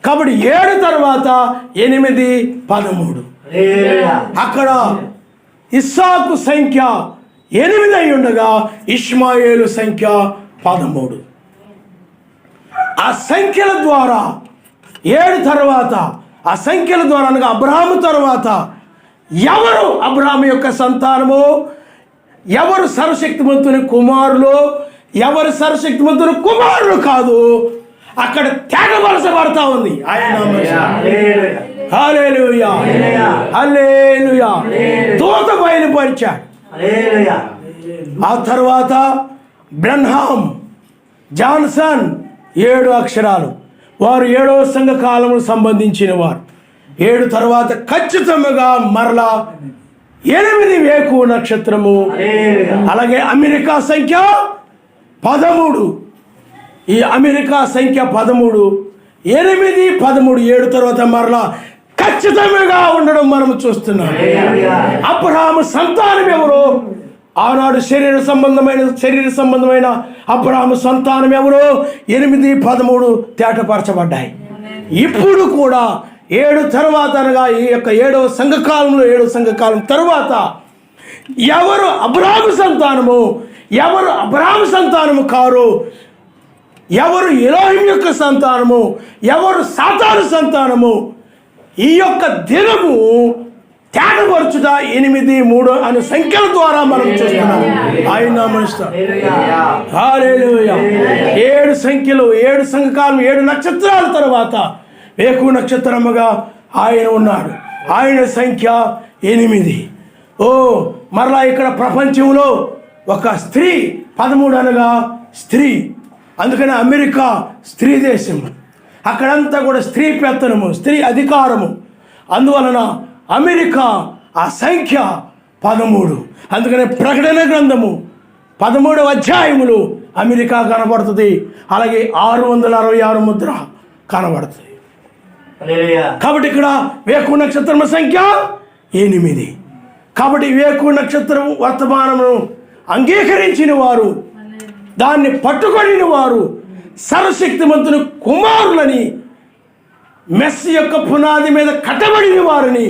కాబట్టి 7 తర్వాత 8, 13. అక్కడ ఇస్సాకు సంఖ్య 8 అయి ఉండగా ఇష్మాయేలు సంఖ్య 13. ఆ సంఖ్యల ద్వారా 7 తర్వాత ఆ సంఖ్యల ద్వారా అనగా అబ్రహాము తర్వాత ఎవరు అబ్రహాము యొక్క సంతానము, ఎవరు సర్వశక్తిమంతుని కుమారులు, ఎవరు సర్వశక్తిమంతుని కుమారులు కాదు అక్కడ తేటపరచబడతా ఉంది. హల్లెలూయా, హల్లెలూయా. దూత బయలుపరిచాడు. ఆ తర్వాత బ్రహ్నాం, జాన్సన్ 7 అక్షరాలు. వారు 7వ సంఘ కాలముకు సంబంధించిన వారు. 7 తర్వాత ఖచ్చితంగా మరలా 8 వేకువ నక్షత్రము. అలాగే అమెరికా సంఖ్య 13. ఈ అమెరికా సంఖ్య 13, 8, 13, 7 తర్వాత మరలా ఖచ్చితంగా ఉండడం మనం చూస్తున్నాం. అబ్రహాము సంతానం ఎవరు? ఆనాడు శరీర సంబంధమైన అబ్రహాము సంతానం ఎవరు? 8, 13 తేటపరచబడ్డాయి. ఇప్పుడు కూడా 7 తర్వాత అనగా ఈ యొక్క 7వ సంఘకాలంలో 7వ సంఘకాలం తర్వాత ఎవరు అబ్రహాము సంతానము, ఎవరు అబ్రహాము సంతానము కారు, ఎవరు ఎలోహిం యొక్క సంతానము, ఎవరు సాతాను సంతానము, ఈ యొక్క దినము తేటపరచుట 8, 3 అనే సంఖ్యల ద్వారా మనం చూస్తున్నాం. ఆయన నామమున హల్లెలూయా. 7 సంఖ్యలు, 7 సంఘకాలం, 7 నక్షత్రాల తర్వాత వేకువ నక్షత్రముగా ఆయన ఉన్నాడు. ఆయన సంఖ్య 8. మరలా ఇక్కడ ప్రపంచంలో ఒక స్త్రీ 13 అనగా స్త్రీ. అందుకని అమెరికా స్త్రీ దేశం. అక్కడంతా కూడా స్త్రీ పెత్తనము, స్త్రీ అధికారము. అందువలన అమెరికా ఆ సంఖ్య 13. అందుకని ప్రకటన గ్రంథము 13వ అధ్యాయములు అమెరికా కనబడుతుంది. అలాగే 666 ముద్ర కనబడుతుంది. కాబట్టి ఇక్కడ వేకువ నక్షత్రం సంఖ్య 8. కాబట్టి వేకువ నక్షత్రం వర్తమానమును అంగీకరించిన వారు, దాన్ని పట్టుకొనిన వారు సర్వశక్తిమంతుని కుమారులని, మెస్ యొక్క పునాది మీద కట్టబడిన వారిని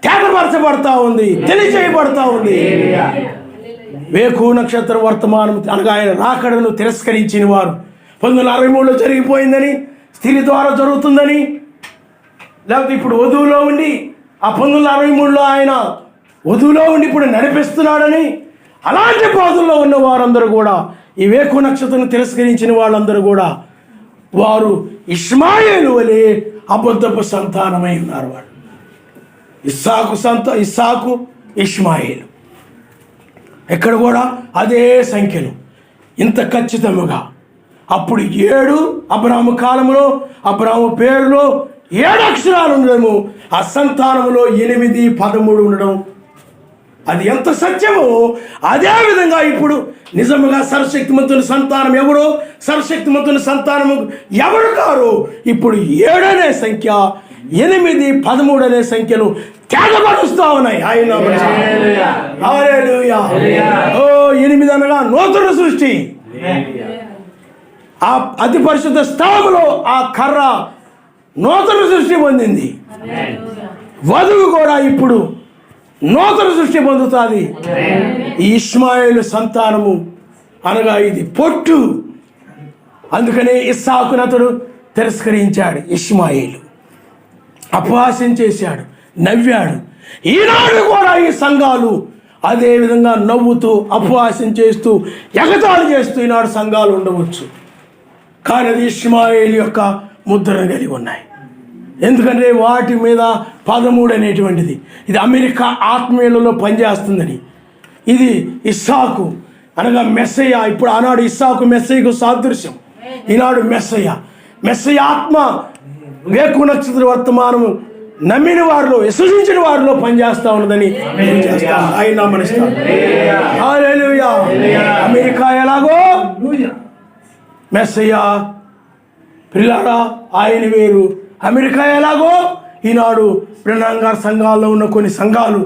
తేటపరచబడతా ఉంది, తెలియజేయబడతా ఉంది. వేకువ నక్షత్ర వర్తమానం అనగా ఆయన రాకడను తిరస్కరించిన వారు 1963లో జరిగిపోయిందని, స్త్రీ ద్వారా జరుగుతుందని, లేకపోతే ఇప్పుడు వధువులో ఉండి ఆ 1963లో ఆయన వధువులో ఉండి ఇప్పుడు నడిపిస్తున్నాడని, అలాంటి బాధల్లో ఉన్న వారందరూ కూడా, ఈ వేకువ నక్షత్రం తిరస్కరించిన వాళ్ళందరూ కూడా వారు ఇష్మాయేలు వలె అబద్ధపు సంతానమై ఉన్నారు. వాళ్ళు ఇస్సాకు ఇష్మాయేలు ఎక్కడ కూడా అదే సంఖ్యలు ఇంత ఖచ్చితంగా. అప్పుడు 7 అబ్రహాము కాలంలో అబ్రహాము పేరులో 7 అక్షరాలు ఉండడము, ఆ సంతానములో 8, 13 ఉండడం అది ఎంత సత్యమో అదే విధంగా ఇప్పుడు నిజముగా సర్వశక్తిమంతుని సంతానం ఎవరు, సర్వశక్తిమంతుని సంతానము ఎవరు కారు. ఇప్పుడు 7 అనే సంఖ్య, 8, 13 అనే సంఖ్యలు త్యాగపరుస్తూ ఉన్నాయి. ఆయన హల్లెలూయా. 8 అనగా నూతన సృష్టి. ఆ అతి పరిశుద్ధ స్థలములో ఆ కర్ర నూతన సృష్టి పొందింది. వధువు కూడా ఇప్పుడు నూతన సృష్టి పొందుతుంది. ఈ ఇష్మాయేలు సంతానము అనగా ఇది పొట్టు. అందుకనే ఇస్సాకును అతడు తిరస్కరించాడు. ఇష్మాయేలు అపహాస్యం చేశాడు, నవ్వాడు. ఈనాడు కూడా ఈ సంఘాలు అదే విధంగా నవ్వుతూ అపహాస్యం చేస్తూ ఎగతాళి చేస్తూ ఈనాడు సంఘాలు ఉండవచ్చు. కానీ అది ఇష్మాయేలు యొక్క ముద్రను కలిగి ఉన్నాయి. ఎందుకంటే వాటి మీద 13 అనేటువంటిది ఇది అమెరికా ఆత్మీయులలో పనిచేస్తుందని. ఇది ఇస్సాకు అనగా మెస్సయ్య. ఇప్పుడు ఆనాడు ఇస్సాకు మెస్సయ్యకు సాదృశ్యం, ఈనాడు మెస్సయ్య ఆత్మ వేకు నక్షత్ర వర్తమానము నమ్మిన వారిలో, విశ్వసించిన వారిలో పనిచేస్తూ ఉన్నదని ఆయన మనిస్తాం. హల్లెలూయా. అమెరికా ఎలాగో మెస్సయ్య పిల్లారా ఆయన వేరు. అమెరికా ఎలాగో ఈనాడు బ్రహ్మాం గారి సంఘాల్లో ఉన్న కొన్ని సంఘాలు,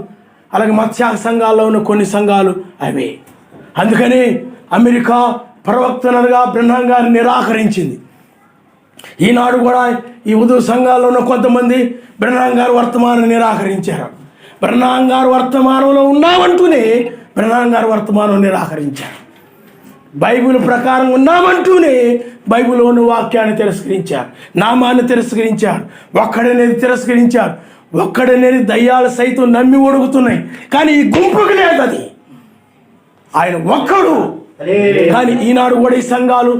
అలాగే మత్స్యాక సంఘాల్లో ఉన్న కొన్ని సంఘాలు అవే. అందుకని అమెరికా ప్రవక్తనగా బ్రహ్మాం గారిని నిరాకరించింది. ఈనాడు కూడా ఈ ఉదయ సంఘాల్లో ఉన్న కొంతమంది బ్రహ్మాం గారి వర్తమానాన్ని నిరాకరించారు. బ్రహ్మాం గారి వర్తమానంలో ఉన్నామంటూనే బ్రహ్మాం గారి వర్తమానం నిరాకరించారు. బైబిల్ ప్రకారం ఉన్నామంటూనే బైబిల్లో ఉన్న వాక్యాన్ని తిరస్కరించారు, నామాన్ని తిరస్కరించారు, ఒక్కడనేది తిరస్కరించారు. ఒక్కడనేది దయ్యాలు సైతం నమ్మి ఒడుగుతున్నాయి. కానీ ఈ గుంపుకు లేదు, అది ఆయన ఒక్కడు. కానీ ఈనాడు కూడా ఈ సంఘాలు,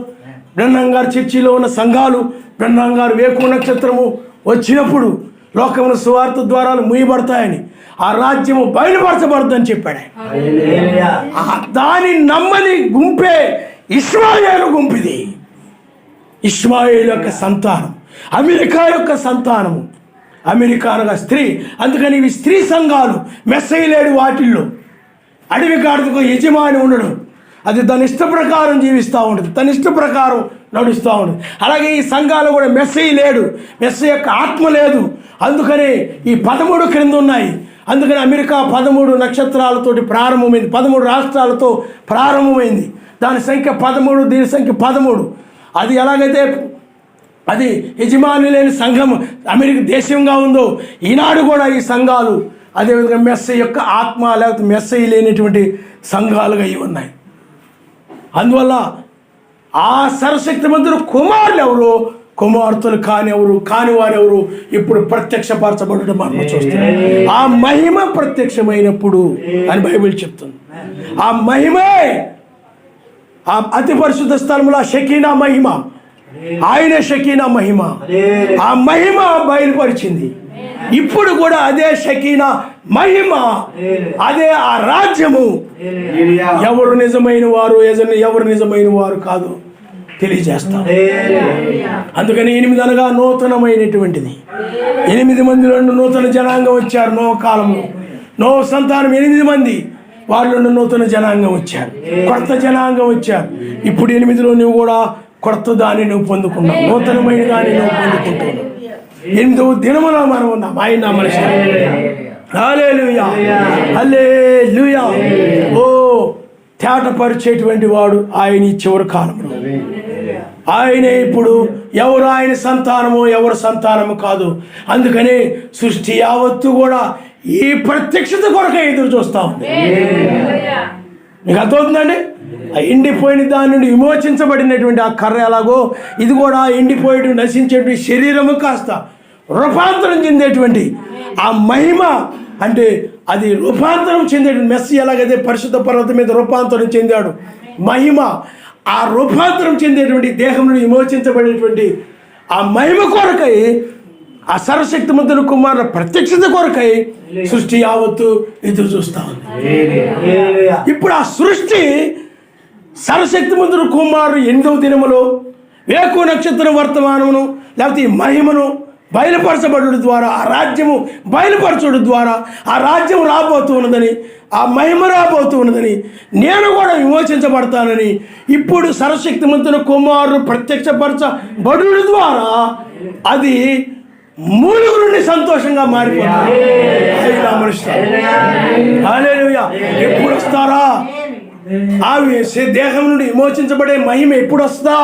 బ్రహ్మాం గారి చర్చిలో ఉన్న సంఘాలు, బ్రహ్మాం గారు వేకు నక్షత్రము వచ్చినప్పుడు లోకముల సువార్త ద్వారాలు మూయబడతాయని, ఆ రాజ్యము బయలుపరచబడదని చెప్పాడు. దాని నమ్మని గుంపే ఇష్మాయేలు గుంపిది. ఇష్మాయేలు యొక్క సంతానం, అమెరికా యొక్క సంతానము. అమెరికా అనగా స్త్రీ. అందుకని ఇవి స్త్రీ సంఘాలు. మెస్సయ్య లేడు వాటిల్లో. అడవి గాడిదకు యజమాని ఉండడు. అది తన ఇష్ట ప్రకారం జీవిస్తూ ఉంటుంది, తన ఇష్ట ప్రకారం నడుస్తూ ఉంటుంది. అలాగే ఈ సంఘాలు కూడా మెస్సయ్య లేడు, మెస్సయ్య యొక్క ఆత్మ లేదు. అందుకని ఈ 13 క్రింద ఉన్నాయి. అందుకని అమెరికా 13 నక్షత్రాలతోటి ప్రారంభమైంది, 13 రాష్ట్రాలతో ప్రారంభమైంది. దాని సంఖ్య 13, దీని సంఖ్య 13. అది ఎలాగైతే అది యజమాని లేని సంఘం అమెరికా దేశంగా ఉందో, ఈనాడు కూడా ఈ సంఘాలు అదేవిధంగా మెస్సయ్య యొక్క ఆత్మ లేకపోతే మెస్సయ్య లేనటువంటి సంఘాలుగా ఇవి ఉన్నాయి. అందువల్ల ఆ సర్వశక్తిమంతుడు కుమారులు ఎవరు, కుమార్తెలు కాని వారెవరు ఇప్పుడు ప్రత్యక్షపరచబడడం మనం చూస్తున్నాం. ఆ మహిమ ప్రత్యక్షమైనప్పుడు అని బైబిల్ చెప్తుంది. ఆ మహిమే ఆ అతి పరిశుద్ధ స్థలంలో షకీనా మహిమ, ఆయన షకీనా మహిమ, ఆ మహిమ బయలుపరిచింది. ఇప్పుడు కూడా అదే షకీనా మహిమ, అదే ఆ రాజ్యము ఎవరు నిజమైన వారు, ఎవరు నిజమైన వారు కాదు తెలియజేస్తాం. అందుకని 8 అనగా నూతనమైనటువంటిది. 8 మందిలో నూతన జనాంగం వచ్చారు. నో కాలంలో నో సంతానం 8 మంది, వాళ్ళు నూతన జనాంగం వచ్చారు, కొత్త జనాంగం వచ్చారు. ఇప్పుడు 8లో నువ్వు కూడా కొత్త దాన్ని నువ్వు పొందుకున్నావు, నూతనమైన దాన్ని నువ్వు పొందుకుంటున్నావు. 8వ దినములో మనం ఉన్నాం. ఆయన మనిషి. హల్లెలూయా, హల్లెలూయా. ఓ తేటపరిచేటువంటి వాడు ఆయన ఈ చివరి కాలంలో. ఆయనే ఇప్పుడు ఎవరు ఆయన సంతానమో ఎవరు సంతానము కాదు. అందుకని సృష్టి యావత్తు కూడా ఈ ప్రత్యక్షత కొరకే ఎదురు చూస్తా ఉంది. మీకు అర్థమవుతుందండి? ఎండిపోయిన దాని నుండి విమోచించబడినటువంటి ఆ కర్ర ఎలాగో ఇది కూడా ఎండిపోయేటువంటి నశించేటువంటి శరీరము కాస్త రూపాంతరం చెందేటువంటి ఆ మహిమ, అంటే అది రూపాంతరం చెందేటువంటి మెస్సీ ఎలాగైతే పరిశుద్ధ పర్వతం మీద రూపాంతరం చెందాడు, మహిమ ఆ రూపాంతరం చెందేటువంటి దేహం నుండి విమోచించబడేటువంటి ఆ మహిమ కొరకై, ఆ సర్వశక్తిమంతుని కుమారుల ప్రత్యక్షత కొరకై సృష్టి యావత్తు ఎదురు చూస్తా ఉంది. ఇప్పుడు ఆ సృష్టి సర్వశక్తిమంతుని కుమారుడు 8వ దినములో వేకు నక్షత్రం వర్తమానమును లేకపోతే ఈ మహిమను బయలుపరచబడు ద్వారా, ఆ రాజ్యము బయలుపరచడం ద్వారా ఆ రాజ్యం రాబోతూ ఉన్నదని, ఆ మహిమ రాబోతూ ఉన్నదని, నేను కూడా విమోచించబడతానని ఇప్పుడు సర్వశక్తిమంతుని కుమారుడు ప్రత్యక్షపరచబడు ద్వారా అది మూలుగు నుండి సంతోషంగా మారిపోతారు. హల్లెలూయా. ఎప్పుడు వస్తారా? ఆ దేహం నుండి విమోచించబడే మహిమ ఎప్పుడు వస్తా?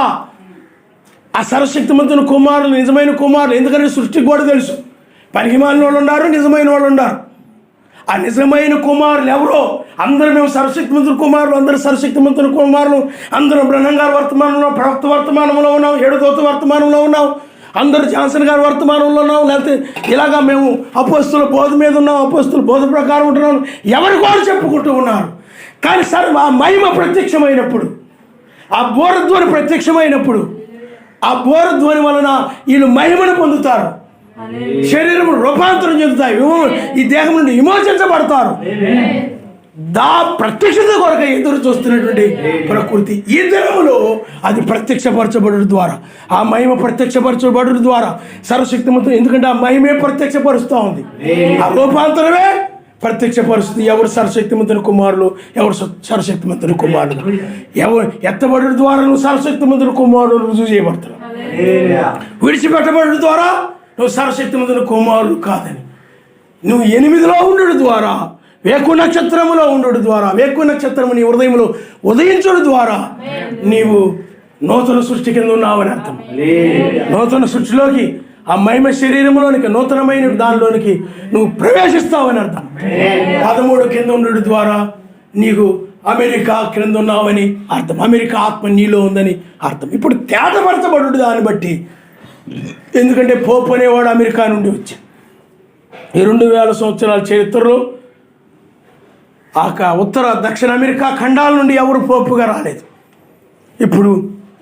ఆ సర్వశక్తిమంతుని కుమారులు నిజమైన కుమారులు. ఎందుకంటే సృష్టికి కూడా తెలుసు పనికిమాలిన వాళ్ళు ఉన్నారు, నిజమైన వాళ్ళు ఉన్నారు. ఆ నిజమైన కుమారులు ఎవరో? అందరూ మేము సర్వశక్తిమంతుని కుమారులు, అందరూ సర్వశక్తిమంతుని కుమారులు, అందరూ బ్రహ్మం గారి వర్తమానంలో, ప్రవక్త వర్తమానంలో ఉన్నాం, 7 దూత వర్తమానంలో ఉన్నాం, అందరూ జాన్సన్ గారి వర్తమానంలో ఉన్నాం, లేకపోతే ఇలాగా మేము అపోస్తుల బోధ మీద ఉన్నాం, అపోస్తుల బోధ ప్రకారం ఉంటున్నాం, ఎవరి కూడా చెప్పుకుంటూ ఉన్నారు. కానీ సార్ ఆ మహిమ ప్రత్యక్షమైనప్పుడు, ఆ బోరధ్వని ప్రత్యక్షమైనప్పుడు, ఆ బోరధ్వని వలన వీళ్ళు మహిమను పొందుతారు, శరీరం రూపాంతరం చెందుతాయి, ఈ దేహం నుండి విమోచించబడతారు. దా ప్రత్యక్షత కొరకు ఎదురు చూస్తున్నటువంటి ప్రకృతి ఈ దినములో అది ప్రత్యక్షపరచబడు ద్వారా, ఆ మహిమ ప్రత్యక్షపరచబడు ద్వారా సర్వశక్తిమంతుడు. ఎందుకంటే ఆ మహిమే ప్రత్యక్షపరుస్తూ ఉంది, ఆ రూపాంతరమే ప్రత్యక్షపరుస్తుంది. ఎవరు సర్వశక్తిమంతుని కుమారులు, ఎవరు సర్వశక్తిమంతుని కుమారులు. ఎవరు ఎత్తబడు ద్వారా నువ్వు సర్వశక్తిమంతుని కుమారులు రుజువు చేయబడతావు. విడిచిపెట్టబడు ద్వారా నువ్వు సర్వశక్తిమంతుని కుమారులు కాదని, నువ్వు 8లో ఉండడం ద్వారా, వేకు నక్షత్రములో ఉండడం ద్వారా, వేకు నక్షత్రము నీ హృదయంలో ఉదయించడం ద్వారా నీవు నూతన సృష్టి కింద ఉన్నావని అర్థం. నూతన సృష్టిలోకి, ఆ మహిమ శరీరంలోనికి, నూతనమైన దానిలోనికి నువ్వు ప్రవేశిస్తావని అర్థం. 13 కింద ఉండడం ద్వారా నీకు అమెరికా క్రింద ఉన్నావని అర్థం, అమెరికా ఆత్మ నీలో ఉందని అర్థం. ఇప్పుడు తేటపరచబడు దాన్ని బట్టి. ఎందుకంటే పోప్ అనేవాడు అమెరికా నుండి వచ్చి ఈ 2000 సంవత్సరాల చరిత్రలో ఉత్తర దక్షిణ అమెరికా ఖండాల నుండి ఎవరు పోపుగా రాలేదు. ఇప్పుడు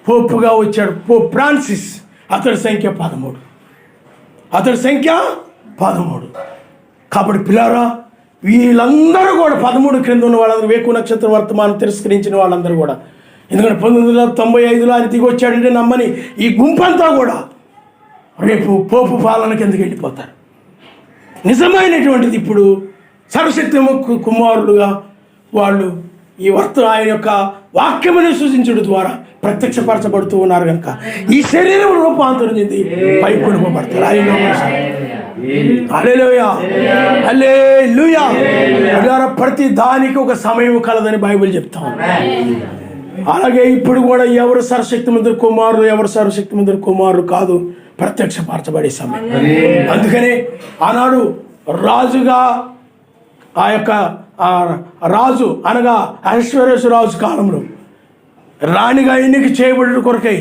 పోపుగా వచ్చాడు పోప్ ఫ్రాన్సిస్. అతడి సంఖ్య 13, అతడి సంఖ్య 13. కాబట్టి పిల్లారా, వీళ్ళందరూ కూడా 13 క్రింద ఉన్న వాళ్ళందరూ, వేకు నక్షత్ర వర్తమానం తిరస్కరించిన వాళ్ళందరూ కూడా, ఎందుకంటే 1995లో ఆయన దిగి వచ్చాడంటే నమ్మని ఈ గుంపంతా కూడా రేపు పోపు పాలన కిందకి వెళ్ళిపోతారు. నిజమైనటువంటిది ఇప్పుడు సర్వశక్తి కుమారులుగా వాళ్ళు ఈ ఆయన యొక్క వాక్యమును సూచించడం ద్వారా ప్రత్యక్షపరచబడుతూ ఉన్నారు కనుక ఈ శరీరం రూపాంతరం చెంది పైకి కొనుకోబడతారు. హల్లెలూయా, హల్లెలూయా. ప్రతి దానికి ఒక సమయం కలదని బైబిల్ చెప్తాం. అలాగే ఇప్పుడు కూడా ఎవరు సర్వశక్తిమంతుని కుమారులు, ఎవరు సర్వశక్తిమంతుని కుమారులు కాదు, ప్రత్యక్షపరచబడే సమయం. అందుకనే ఆనాడు రాజుగా, ఆ యొక్క రాజు అనగా అహశ్వేరోషు రాజు కాలంలో రాణిగా ఎన్నిక చేయబడిన కొరకై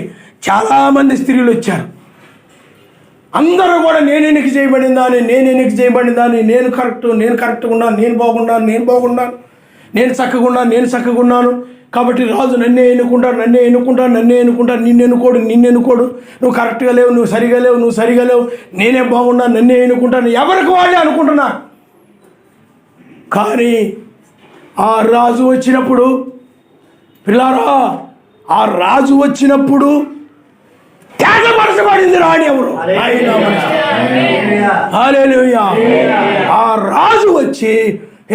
చాలామంది స్త్రీలు వచ్చారు. అందరూ కూడా నేను ఎన్నిక చేయబడిందాన్ని, నేను ఎన్నిక చేయబడిందాన్ని, నేను కరెక్ట్గా ఉన్నాను, నేను బాగున్నాను, నేను చక్కగా ఉన్నాను. కాబట్టి రాజు నన్నే ఎన్నుకుంటాడు, నిన్ను ఎన్నుకోడు, నువ్వు కరెక్ట్గా లేవు, నువ్వు సరిగా లేవు, నేనే బాగున్నాను, నన్నే ఎన్నుకుంటాను, ఎవరికి వాళ్ళే అనుకుంటున్నారు. కానీ ఆ రాజు వచ్చినప్పుడు, పిల్లారా, ఆ రాజు వచ్చినప్పుడు త్యాగపరచబడింది రాణి ఎవరు? హల్లెలూయా. ఆ రాజు వచ్చి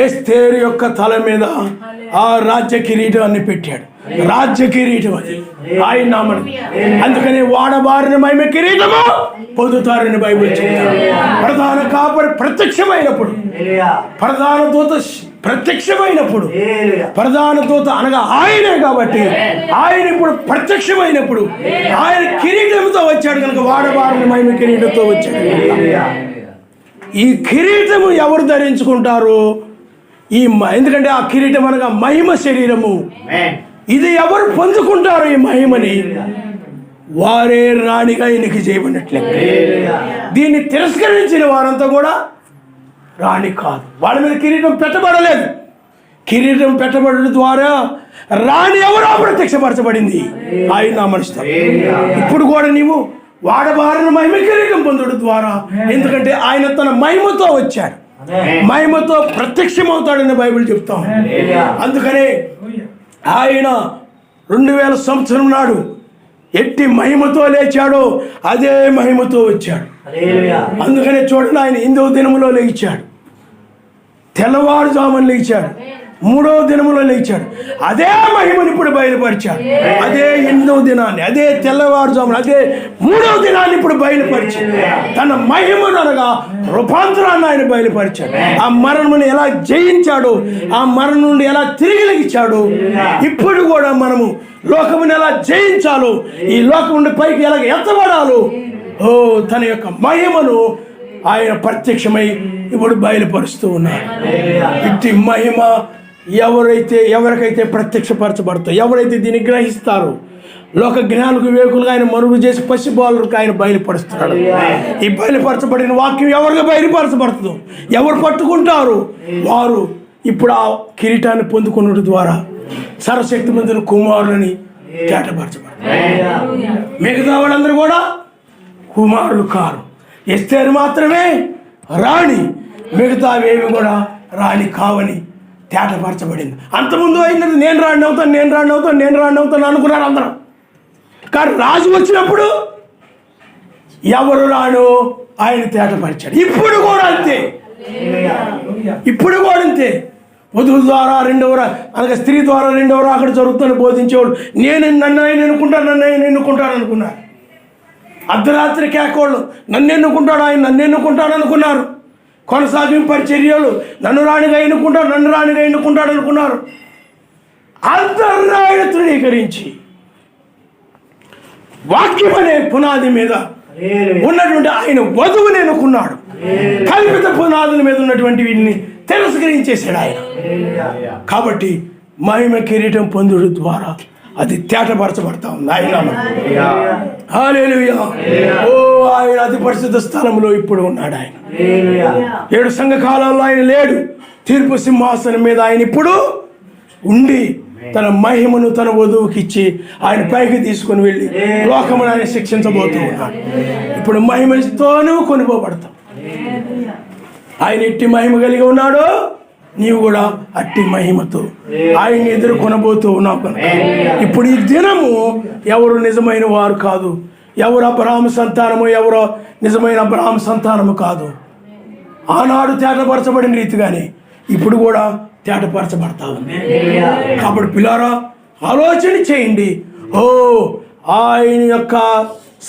ఎస్తేరు యొక్క తల మీద ఆ రాజ్య కిరీటాన్ని పెట్టాడు. రాజ్య కిరీటం అది ఆయన నామం. అందుకని వాడబారిన మహిమ కిరీటము పొందుతారని బైబిల్ చెప్తారు. ప్రధాన కాపరి ప్రత్యక్షమైనప్పుడు, ప్రధాన దూత ప్రత్యక్షమైనప్పుడు, ప్రధాన దూత అనగా ఆయనే కాబట్టి ఆయన ఇప్పుడు ప్రత్యక్షమైనప్పుడు ఆయన కిరీటంతో వచ్చాడు కనుక వాడబారిన మహిమ కిరీటంతో వచ్చాడు. ఈ కిరీటము ఎవరు ధరించుకుంటారు? ఎందుకంటే ఆ కిరీటం అనగా మహిమ శరీరము. ఇది ఎవరు పొందుకుంటారు ఈ మహిమని? వారే రాణిగా ఎన్నిక చేయబడినట్లే. దీన్ని తిరస్కరించిన వారంతా కూడా రాణి కాదు, వాళ్ళ మీద కిరీటం పెట్టబడలేదు. కిరీటం పెట్టబడడం ద్వారా రాణి ఎవరో ప్రత్యక్షపరచబడింది ఆయన నామనిస్తారు. ఇప్పుడు కూడా నీవు వాడబారిన మహిమ కిరీటం పొందడం ద్వారా, ఎందుకంటే ఆయన తన మహిమతో వచ్చాడు, మహిమతో ప్రత్యక్షమవుతాడని బైబిల్ చెప్తాం. అందుకనే ఆయన 2000 సంవత్సరం నాడు ఎట్టి మహిమతో లేచాడో అదే మహిమతో వచ్చాడు. అందుకనే చూడండి, ఆయన 8వ దినములో లేచాడు, తెల్లవారుజామున లేచాడు, 3వ దినములో లేచాడు. అదే మహిమను ఇప్పుడు బయలుపరిచాడు. అదే 8వ దినాన్ని, అదే తెల్లవారుజామున, అదే 3వ దినాన్ని ఇప్పుడు బయలుపరిచాడు. తన మహిమను అనగా రూపాంతరాన్ని ఆయన బయలుపరిచాడు. ఆ మరణమును ఎలా జయించాడు, ఆ మరణం నుండి ఎలా తిరిగి లెగిచాడు, ఇప్పుడు కూడా మనము లోకమును ఎలా జయించాలో, ఈ లోకం నుండి పైకి ఎలా ఎత్తబడాలో, తన యొక్క మహిమను ఆయన ప్రత్యక్షమై ఇప్పుడు బయలుపరుస్తూ ఉన్నారు. ఇట్టి మహిమ ఎవరికైతే ప్రత్యక్షపరచబడతారో, ఎవరైతే దీన్ని గ్రహిస్తారో, లోక జ్ఞానులకు వివేకులుగా ఆయన మరుగు చేసి పసిబాలులకు ఆయన బయలుపరుస్తున్నాడు. ఈ బయలుపరచబడిన వాక్యం ఎవరికి బయలుపరచబడుతుందో, ఎవరు పట్టుకుంటారు వారు ఇప్పుడు ఆ కిరీటాన్ని పొందుకున్నట్టు ద్వారా సర్వశక్తిమంతుని కుమారులని తేటపరచబడతారు. మిగతా వాళ్ళందరూ కూడా కుమారులు కారు. ఎస్తేరు మాత్రమే రాణి, మిగతావేవి కూడా రాణి కావని తేటపరచబడింది. అంతకుముందు అయినది నేను రాణి అవుతాను అనుకున్నారు అందరం. కానీ రాజు వచ్చినప్పుడు ఎవరు రాణో ఆయన తేటపరిచాడు. ఇప్పుడు కూడా అంతే. వధువు ద్వారా అనగా స్త్రీ ద్వారా 2వ రాకడ జరుగుతుందని బోధించేవాడు నన్ను ఆయన ఎన్నుకుంటాను అనుకున్నారు. అర్ధరాత్రి కేకోళ్ళు నన్ను ఎన్నుకుంటాడు అనుకున్నారు. కొనసాగింపు పరిచర్యలు నన్ను రాణిగా ఎన్నుకుంటాడు అనుకున్నారు. అంతరాయణ తృణీకరించి వాక్యం అనే పునాది మీద ఉన్నటువంటి ఆయన వధువుని ఎన్నుకున్నాడు. కల్పిత పునాదుల మీద ఉన్నటువంటి వీటిని తిరస్కరించేశాడు ఆయన. కాబట్టి మహిమ కిరీటం పొందుడు ద్వారా అది తేటపరచబడతా ఉంది. ఆయన హల్లెలూయా. ఆయన అతి పరిశుద్ధ స్థలంలో ఇప్పుడు ఉన్నాడు. ఆయన 7 సంఘకాలంలో ఆయన లేడు. తీర్పు సింహాసనం మీద ఆయన ఇప్పుడు ఉండి తన మహిమను తన వధువుకి ఇచ్చి ఆయన పైకి తీసుకుని వెళ్ళి లోకమును ఆయన శిక్షించబోతూ ఉన్నాడు. ఇప్పుడు మహిమతోనూ కొనుకోబడతాం. ఆయన ఎట్టి మహిమ కలిగి ఉన్నాడో నీవు కూడా అట్టి మహిమతో ఆయన్ని ఎదుర్కొనబోతూ ఉన్నావు కనుక ఇప్పుడు ఈ దినము ఎవరు నిజమైన వారు కాదు, ఎవరు అబ్రహాము సంతానము, ఎవరో నిజమైన అబ్రహాము సంతానము కాదు. ఆనాడు తేటపరచబడిన రీతిగానే ఇప్పుడు కూడా తేటపరచబడతా ఉంది. కాబట్టి పిల్లారా ఆలోచన చేయండి. ఆయన యొక్క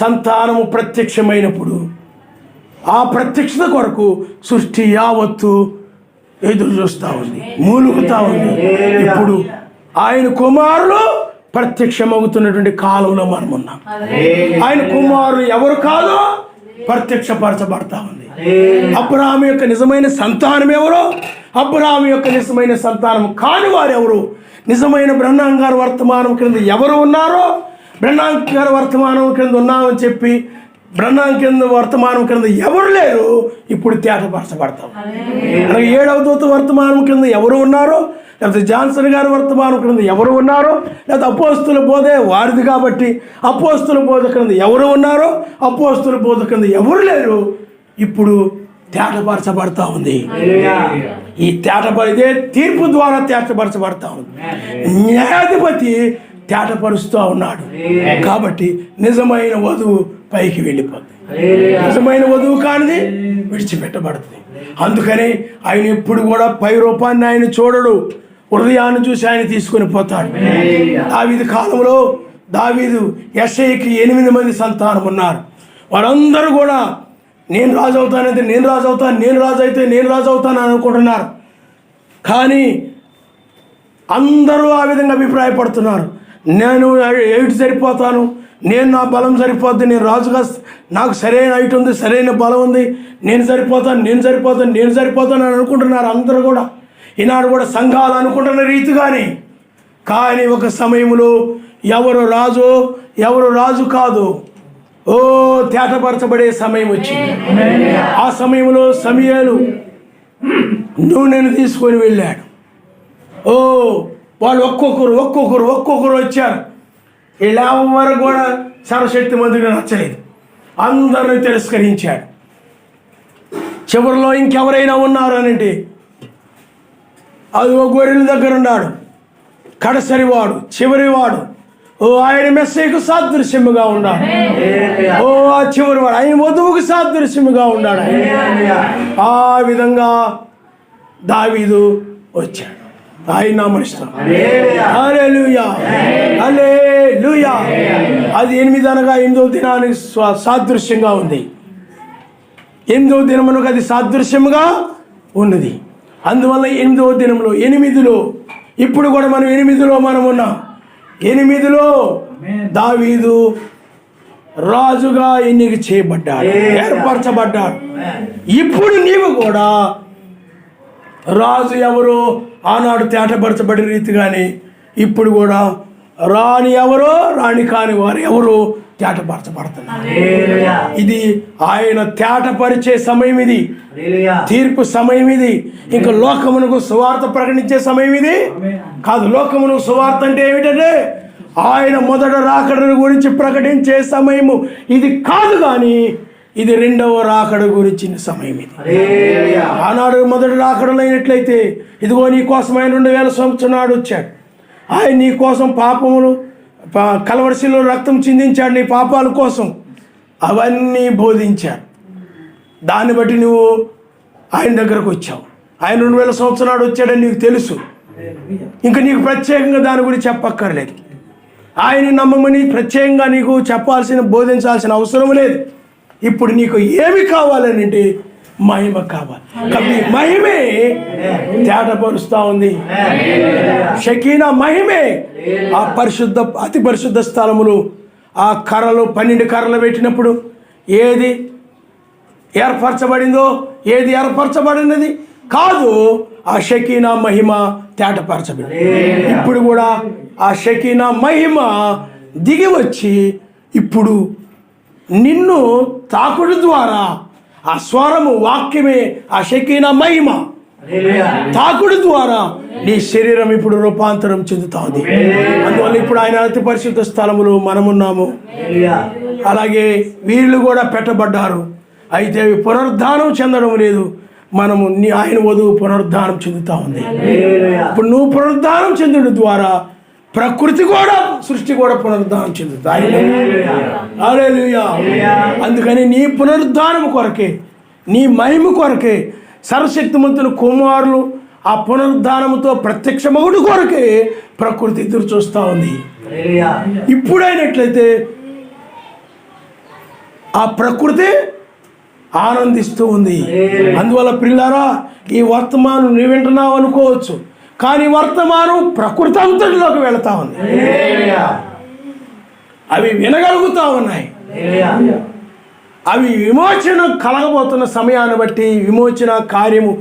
సంతానము ప్రత్యక్షమైనప్పుడు ఆ ప్రత్యక్షత కొరకు సృష్టి యావత్తు ఎదురు చూస్తూ ఉంది, మూలుగుతూ ఉంది. ఇప్పుడు ఆయన కుమారులు ప్రత్యక్షమవుతున్నటువంటి కాలంలో మనం ఉన్నాం. ఆయన కుమారులు ఎవరు కాదో ప్రత్యక్షపరచబడతా ఉంది. అబ్రహాము యొక్క నిజమైన సంతానం ఎవరో, అబ్రహాము యొక్క నిజమైన సంతానం కాని వారు ఎవరు, నిజమైన బ్రహ్నాం గారి వర్తమానం క్రింద ఎవరు ఉన్నారో, బ్రహ్నాం గారి వర్తమానం క్రింద ఉన్నామని చెప్పి బ్రహ్నాం కింద వర్తమానం క్రింద ఎవరు లేరు, ఇప్పుడు తేటపరచబడతాం. అలాగే 7వ దూత వర్తమానం క్రింద ఎవరు ఉన్నారో, లేకపోతే జాన్సన్ గారి వర్తమానం క్రింద ఎవరు ఉన్నారో, లేకపోతే అపోస్తుల బోధే వారిది కాబట్టి అపోస్తుల బోధ క్రింద ఎవరు ఉన్నారో, అపోస్తుల బోధ క్రింద ఎవరు లేరు, ఇప్పుడు తేటపరచబడతా ఉంది. ఈ తేటపరిదే తీర్పు ద్వారా తేటపరచబడతా ఉంది. న్యాయాధిపతి తేటపరుస్తూ ఉన్నాడు. కాబట్టి నిజమైన వధువు పైకి వెళ్ళిపోతుంది, నిజమైన వధువు కానిది విడిచిపెట్టబడుతుంది. అందుకని ఆయన ఎప్పుడు కూడా పై రూపాన్ని ఆయన చూడడు, హృదయాన్ని చూసి ఆయన తీసుకొని పోతాడు. దావీదు కాలంలో యెషయాకి 8 మంది సంతానం ఉన్నారు. వారందరూ కూడా నేను రాజు అవుతానంటే నేను రాజు అవుతాను, నేను రాజు అయితే నేను రాజు అవుతాను అనుకుంటున్నారు. కానీ అందరూ ఆ విధంగా అభిప్రాయపడుతున్నారు. నేను 8 సరిపోతాను, నా బలం సరిపోద్ది, నేను రాజుగా నాకు సరైన హైట్ ఉంది, సరైన బలం ఉంది, నేను సరిపోతాను అని అనుకుంటున్నారు అందరూ కూడా. ఈనాడు కూడా సంఘాలు అనుకుంటున్న రీతిగానే. కానీ ఒక సమయంలో ఎవరు రాజు కాదు తేటపరచబడే సమయం వచ్చింది. ఆ సమయంలో సమూయేలు నూనెను తీసుకొని వెళ్ళాడు. వాళ్ళు ఒక్కొక్కరు వచ్చారు. వీళ్ళెవరు కూడా సర్వశక్తిమంతుడిగా నచ్చలేదు, అందరిని తిరస్కరించాడు. చివరిలో ఇంకెవరైనా ఉన్నారు అనంటే అది ఒక గొర్రెల దగ్గర ఉన్నాడు, కడసరివాడు, చివరివాడు, ఆయన మెస్సీకు సాదృశ్యముగా ఉన్నాడు. ఆ చివరి వాడు ఆయన వధువుకు సాదృశ్యముగా ఉన్నాడు. ఆ విధంగా దావీదు వచ్చాడు. ఆయన నామస్తోత్రం. హల్లెలూయా, హల్లెలూయా. అది 8 అనగా 8వ దినానికి సాదృశ్యంగా ఉంది. 8వ దినమునకు అది సాదృశ్యముగా ఉన్నది. అందువల్ల 8వ దినంలో 8లో ఇప్పుడు కూడా మనం 8లో మనం ఉన్నాం. 8లో దావీదు రాజుగా ఎన్నిక చేయబడ్డాడు, ఏర్పరచబడ్డాడు. ఇప్పుడు నీవు కూడా రాజు ఎవరో ఆనాడు తేటపరచబడిన రీతిగానే ఇప్పుడు కూడా రాణి ఎవరో రాణి కాని వారు ఎవరో తేటపరచబడుతున్నారు. ఇది ఆయన తేటపరిచే సమయం, ఇది తీర్పు సమయం, ఇది ఇంకా లోకమునకు సువార్త ప్రకటించే సమయం ఇది కాదు. లోకమునకు సువార్త అంటే ఏమిటంటే ఆయన మొదట రాకడ గురించి ప్రకటించే సమయము ఇది కాదు, కానీ ఇది 2వ రాకడ గురించిన సమయం. ఇది ఆనాడు మొదటి రాకడలు అయినట్లయితే ఇదిగో నీ కోసం ఆయన 2000 సంవత్సరం నాడు వచ్చాడు. ఆయన నీ కోసం పాపములు కలవరిశిలో రక్తం చిందించాడు నీ పాపాల కోసం. అవన్నీ బోధించాడు. దాన్ని బట్టి నువ్వు ఆయన దగ్గరకు వచ్చావు. ఆయన 2000 సంవత్సరం నాడు వచ్చాడని నీకు తెలుసు. ఇంకా నీకు ప్రత్యేకంగా దాని గురించి చెప్పక్కర్లేదు. ఆయన నమ్మమని ప్రత్యేకంగా నీకు చెప్పాల్సిన బోధించాల్సిన అవసరం లేదు. ఇప్పుడు నీకు ఏమి కావాలని అంటే మహిమ కావాలి. కాబట్టి మహిమే తేటపరుస్తూ ఉంది. షకీనా మహిమే ఆ పరిశుద్ధ అతి పరిశుద్ధ స్థలములు ఆ కర్రలు 12 కర్రలు పెట్టినప్పుడు ఏది ఏర్పరచబడిందో ఏది ఏర్పరచబడినది కాదు, ఆ షకీనా మహిమ తేటపరచబడింది. ఇప్పుడు కూడా ఆ షకీనా మహిమ దిగి వచ్చి ఇప్పుడు నిన్ను తాకుడు ద్వారా ఆ స్వరము వాక్యమే ఆ షకీనా మహిమ తాకుడు ద్వారా నీ శరీరం ఇప్పుడు రూపాంతరం చెందుతుంది. అందువల్ల ఇప్పుడు ఆయన అతి పరిశుద్ధ స్థలములో మనమున్నాము. అలాగే వీళ్ళు కూడా పెట్టబడ్డారు. అయితే అవి పునరుద్ధానం చెందడం లేదు. మనము ఆయన వధువు పునరుద్ధానం చెందుతా ఉంది. ఇప్పుడు నువ్వు పునరుద్ధానం చెందడం ద్వారా ప్రకృతి కూడా సృష్టి కూడా పునరుద్ధానం చెందుతాయి. హల్లెలూయా. అందుకని నీ పునరుద్ధానం కొరకే, నీ మహిమ కొరకే సర్వశక్తిమంతుల కుమారులు ఆ పునరుద్ధానముతో ప్రత్యక్షమగుడు కొరకే ప్రకృతి ఎదురు చూస్తూ ఉంది. ఇప్పుడైనట్లయితే ఆ ప్రకృతి ఆనందిస్తూ ఉంది. అందువల్ల పిల్లారా, ఈ వర్తమానం నువ్వు వింటున్నావు అనుకోవచ్చు, కానీ వర్తమానం ప్రకృతి అంతటిలోకి వెళతా ఉంది. అవి వినగలుగుతా ఉన్నాయి. అవి విమోచన కలగబోతున్న సమయాన్ని బట్టి, విమోచన కార్యము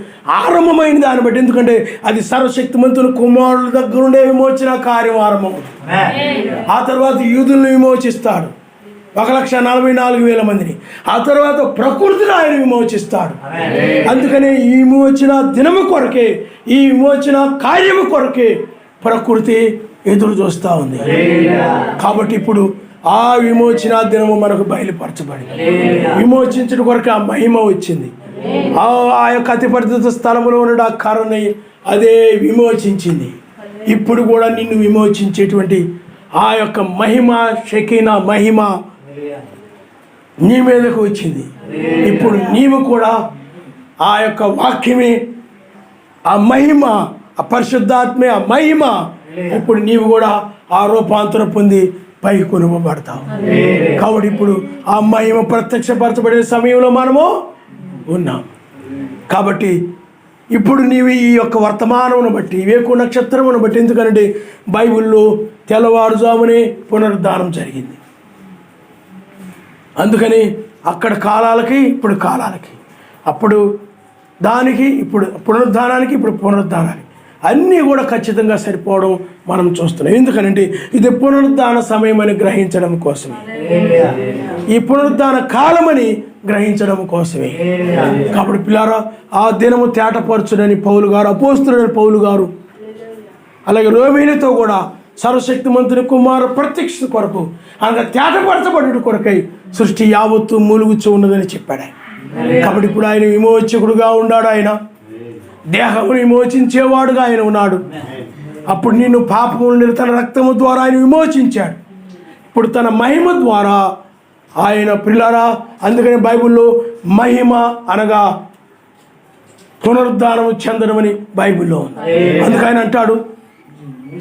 ఆరంభమైన దాన్ని బట్టి, ఎందుకంటే అది సర్వశక్తిమంతుల కుమారుల దగ్గర ఉండే విమోచన కార్యం ఆరంభమవుతుంది. ఆ తర్వాత యూదులను విమోచిస్తాడు 1,44,000 మందిని. ఆ తర్వాత ప్రకృతిని ఆయన విమోచిస్తాడు. అందుకనే ఈ విమోచన దినము కొరకే, ఈ విమోచన కార్యము కొరకే ప్రకృతి ఎదురు చూస్తూ ఉంది. కాబట్టి ఇప్పుడు ఆ విమోచన దినము మనకు బయలుపరచబడింది. విమోచించడం కొరకు ఆ మహిమ వచ్చింది. ఆ యొక్క అతి పరిశుద్ధ స్థలములో ఉన్న ఆ కర్రని అదే విమోచించింది. ఇప్పుడు కూడా నిన్ను విమోచించేటువంటి ఆ యొక్క మహిమ, షకీనా మహిమ నీ మీదకు వచ్చింది. ఇప్పుడు నీవు కూడా ఆ యొక్క వాక్యమే, ఆ మహిమ, ఆ పరిశుద్ధాత్మే, ఆ మహిమ, ఇప్పుడు నీవు కూడా ఆ రూపాంతరం పొంది పైకి కొనుగోబడతావు. కాబట్టి ఇప్పుడు ఆ మహిమ ప్రత్యక్షపరచబడే సమయంలో మనము ఉన్నాం. కాబట్టి ఇప్పుడు నీవు ఈ యొక్క వర్తమానమును బట్టి, వేకు నక్షత్రమును బట్టి, ఎందుకంటే బైబిల్లో తెల్లవారుజామునే పునరుద్ధానం జరిగింది. అందుకని అక్కడ కాలాలకి ఇప్పుడు కాలాలకి, అప్పుడు దానికి ఇప్పుడు పునరుద్ధానానికి ఇప్పుడు పునరుద్ధానానికి అన్నీ కూడా ఖచ్చితంగా సరిపోవడం మనం చూస్తున్నాం. ఎందుకనంటే ఇది పునరుద్ధాన సమయం అని గ్రహించడం కోసమే, ఈ పునరుద్ధాన కాలమని గ్రహించడం కోసమే. కాబట్టి పిల్లారా, ఆ దినము తేటపరచుడని పౌలు గారు, అపోస్తుడని పౌలు గారు, అలాగే రోమీలతో కూడా సర్వశక్తిమంతుని కుమారు ప్రత్యక్ష కొరకు, అనగా తేటపరచబడు కొరకై సృష్టి యావత్తు మూలుగుచ్చు ఉన్నదని చెప్పాడు. కాబట్టి ఇప్పుడు ఆయన విమోచకుడుగా ఉన్నాడు. ఆయన దేహమును విమోచించేవాడుగా ఆయన ఉన్నాడు. అప్పుడు నిన్ను పాపము నుండి తన రక్తము ద్వారా ఆయన విమోచించాడు. ఇప్పుడు తన మహిమ ద్వారా ఆయన ప్రియులారా, అందుకని బైబిల్లో మహిమ అనగా పునరుద్ధానం చెందడం అని బైబిల్లో ఉంది. అందుకని అంటాడు,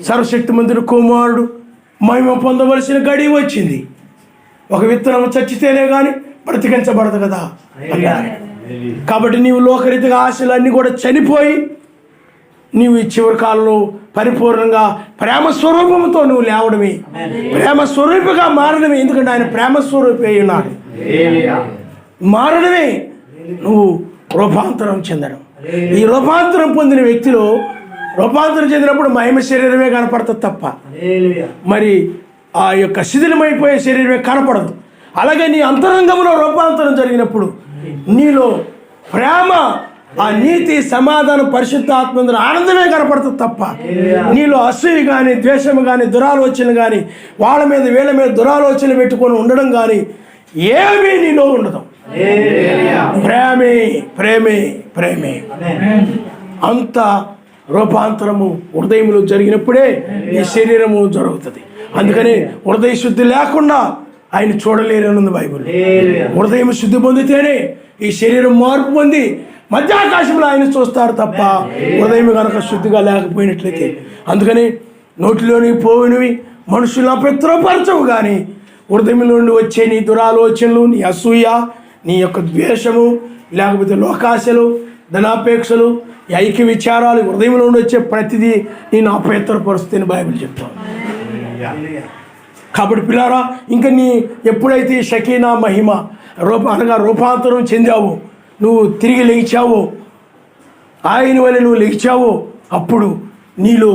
సర్వశక్తిమంతుడు కుమారుడు మహిమ పొందవలసిన గడియ వచ్చింది, ఒక విత్తనం చచ్చితేనే కానీ బ్రతికించబడదు కదా అన్నాడు. కాబట్టి నీవు లోకరీతిగా ఆశలన్నీ కూడా చనిపోయి నీవు ఈ చివరి కాలంలో పరిపూర్ణంగా ప్రేమ స్వరూపంతో నువ్వు లేవడమే, ప్రేమ స్వరూపిగా మారడమే. ఎందుకంటే ఆయన ప్రేమ స్వరూపి అయి ఉన్నాడు. మారడమే నువ్వు రూపాంతరం చెందడం. ఈ రూపాంతరం పొందిన వ్యక్తిలో రూపాంతరం చెందినప్పుడు మహిమ శరీరమే కనపడుతుంది తప్ప మరి ఆ యొక్క శిథిలమైపోయే శరీరమే కనపడదు. అలాగే నీ అంతరంగంలో రూపాంతరం జరిగినప్పుడు నీలో ప్రేమ, ఆ నీతి, సమాధానం, పరిశుద్ధాత్మ ఆనందమే కనపడుతుంది తప్ప నీలో అసూయ కానీ, ద్వేషము కానీ, దురాలోచనలు కానీ, వాళ్ళ మీద వీళ్ళ మీద దురాలోచనలు పెట్టుకొని ఉండడం కానీ ఏమీ నీలో ఉండదు. ప్రేమే ప్రేమే ప్రేమే. అంత రూపాంతరము హృదయంలో జరిగినప్పుడే ఈ శరీరము జరుగుతుంది. అందుకని హృదయ శుద్ధి లేకుండా ఆయన చూడలేరనుంది బైబిల్. హృదయం శుద్ధి పొందితేనే ఈ శరీరం మార్పు పొంది మధ్యాకాశంలో ఆయన చూస్తారు తప్ప హృదయం కనుక శుద్ధిగా లేకపోయినట్లయితే. అందుకని నోటిలోని పోయినవి మనుషులను ప్రతిరూపరచవు, కానీ హృదయంలో నుండి వచ్చే నీ దురాలోచనలు, నీ అసూయ, నీ యొక్క ద్వేషము, లేకపోతే లోకాశలు, ధనాపేక్షలు, ఈ ఐక్య విచారాలు, హృదయంలో నుండి వచ్చే ప్రతిదీ నేను అపవిత్రపరుస్తుందని బైబిల్ చెప్తాను. కాబట్టి పిల్లారా, ఇంకా నీ ఎప్పుడైతే షకీనా మహిమ అనగా రూపాంతరం చెందావో, నువ్వు తిరిగి లేచావో, ఆయన వల్ల నువ్వు లేచావో, అప్పుడు నీలో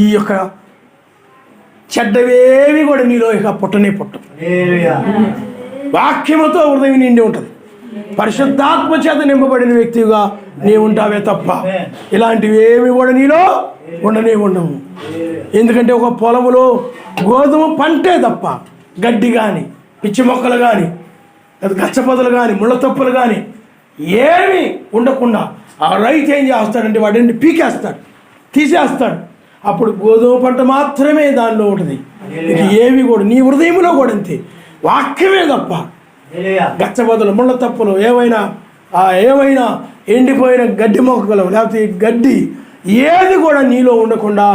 ఈ యొక్క చెడ్డవేవి కూడా నీలో ఇక పుట్టనే పుట్టవు. వాక్యముతో హృదయం నిండి ఉంటుంది. పరిశుద్ధాత్మ చేత నింపబడిన వ్యక్తిగా నీవు ఉంటావే తప్ప ఇలాంటివి ఏమి కూడా నీలో ఉండనే ఉండవు. ఎందుకంటే ఒక పొలములో గోధుమ పంటే తప్ప గడ్డి కానీ, పిచ్చి మొక్కలు కానీ, గచ్చపొదలు కానీ, ముళ్ళ తప్పులు కానీ ఏమి ఉండకుండా ఆ రైతు ఏం చేస్తాడంటే వాటిని పీకేస్తాడు, తీసేస్తాడు. అప్పుడు గోధుమ పంట మాత్రమే దానిలో ఉంటుంది. ఏవి కూడా నీ హృదయంలో కూడా అంతే, వాక్యమే తప్ప గచ్చబొదలు, ముళ్ళ తప్పులు, ఏమైనా ఎండిపోయిన గడ్డి మొక్కలు, లేకపోతే గడ్డి ఏది కూడా నీలో ఉండకుండా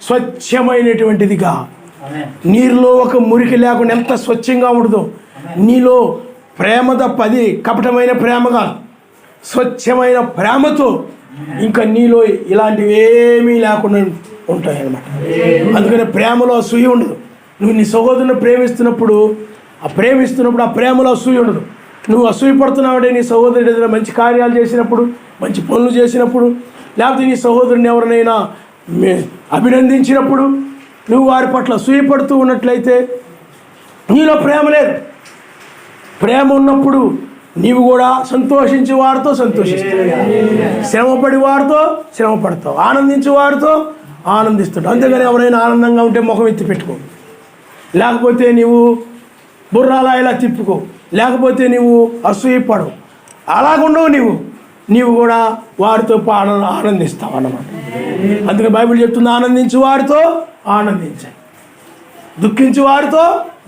స్వచ్ఛమైనటువంటిదిగా, నీరులో ఒక మురికి లేకుండా ఎంత స్వచ్ఛంగా ఉండదో నీలో ప్రేమ తప్ప, అది కపటమైన ప్రేమగా స్వచ్ఛమైన ప్రేమతో ఇంకా నీలో ఇలాంటివి ఏమీ లేకుండా ఉంటాయి అన్నమాట. అందుకని ప్రేమలో అసూయ ఉండదు. నువ్వు నీ సహోదరుని ప్రేమిస్తున్నప్పుడు ఆ ప్రేమలో అసూయ ఉండదు. నువ్వు అసూయ పడుతున్నావంటే నీ సహోదరుడు ఏదైనా మంచి కార్యాలు చేసినప్పుడు, మంచి పనులు చేసినప్పుడు, లేకపోతే నీ సహోదరుని ఎవరినైనా అభినందించినప్పుడు నువ్వు వారి పట్ల అసూయ పడుతూ ఉన్నట్లయితే నీలో ప్రేమ లేదు. ప్రేమ ఉన్నప్పుడు నీవు కూడా సంతోషించే వారితో సంతోషిస్తావు, శ్రమపడి వారితో శ్రమపడతావు, ఆనందించే వారితో ఆనందిస్తాడు. అంతేగాని ఎవరైనా ఆనందంగా ఉంటే ముఖం ఎత్తి పెట్టుకో, లేకపోతే నీవు బుర్రాలా ఇలా తిప్పుకో, లేకపోతే నీవు అసూయపడవు, అలాగుండవు. నీవు కూడా వారితో ఆనందిస్తావు అన్నమాట. అందుకే బైబిల్ చెప్తుంది, ఆనందించు వారితో ఆనందించాయి, దుఃఖించు వారితో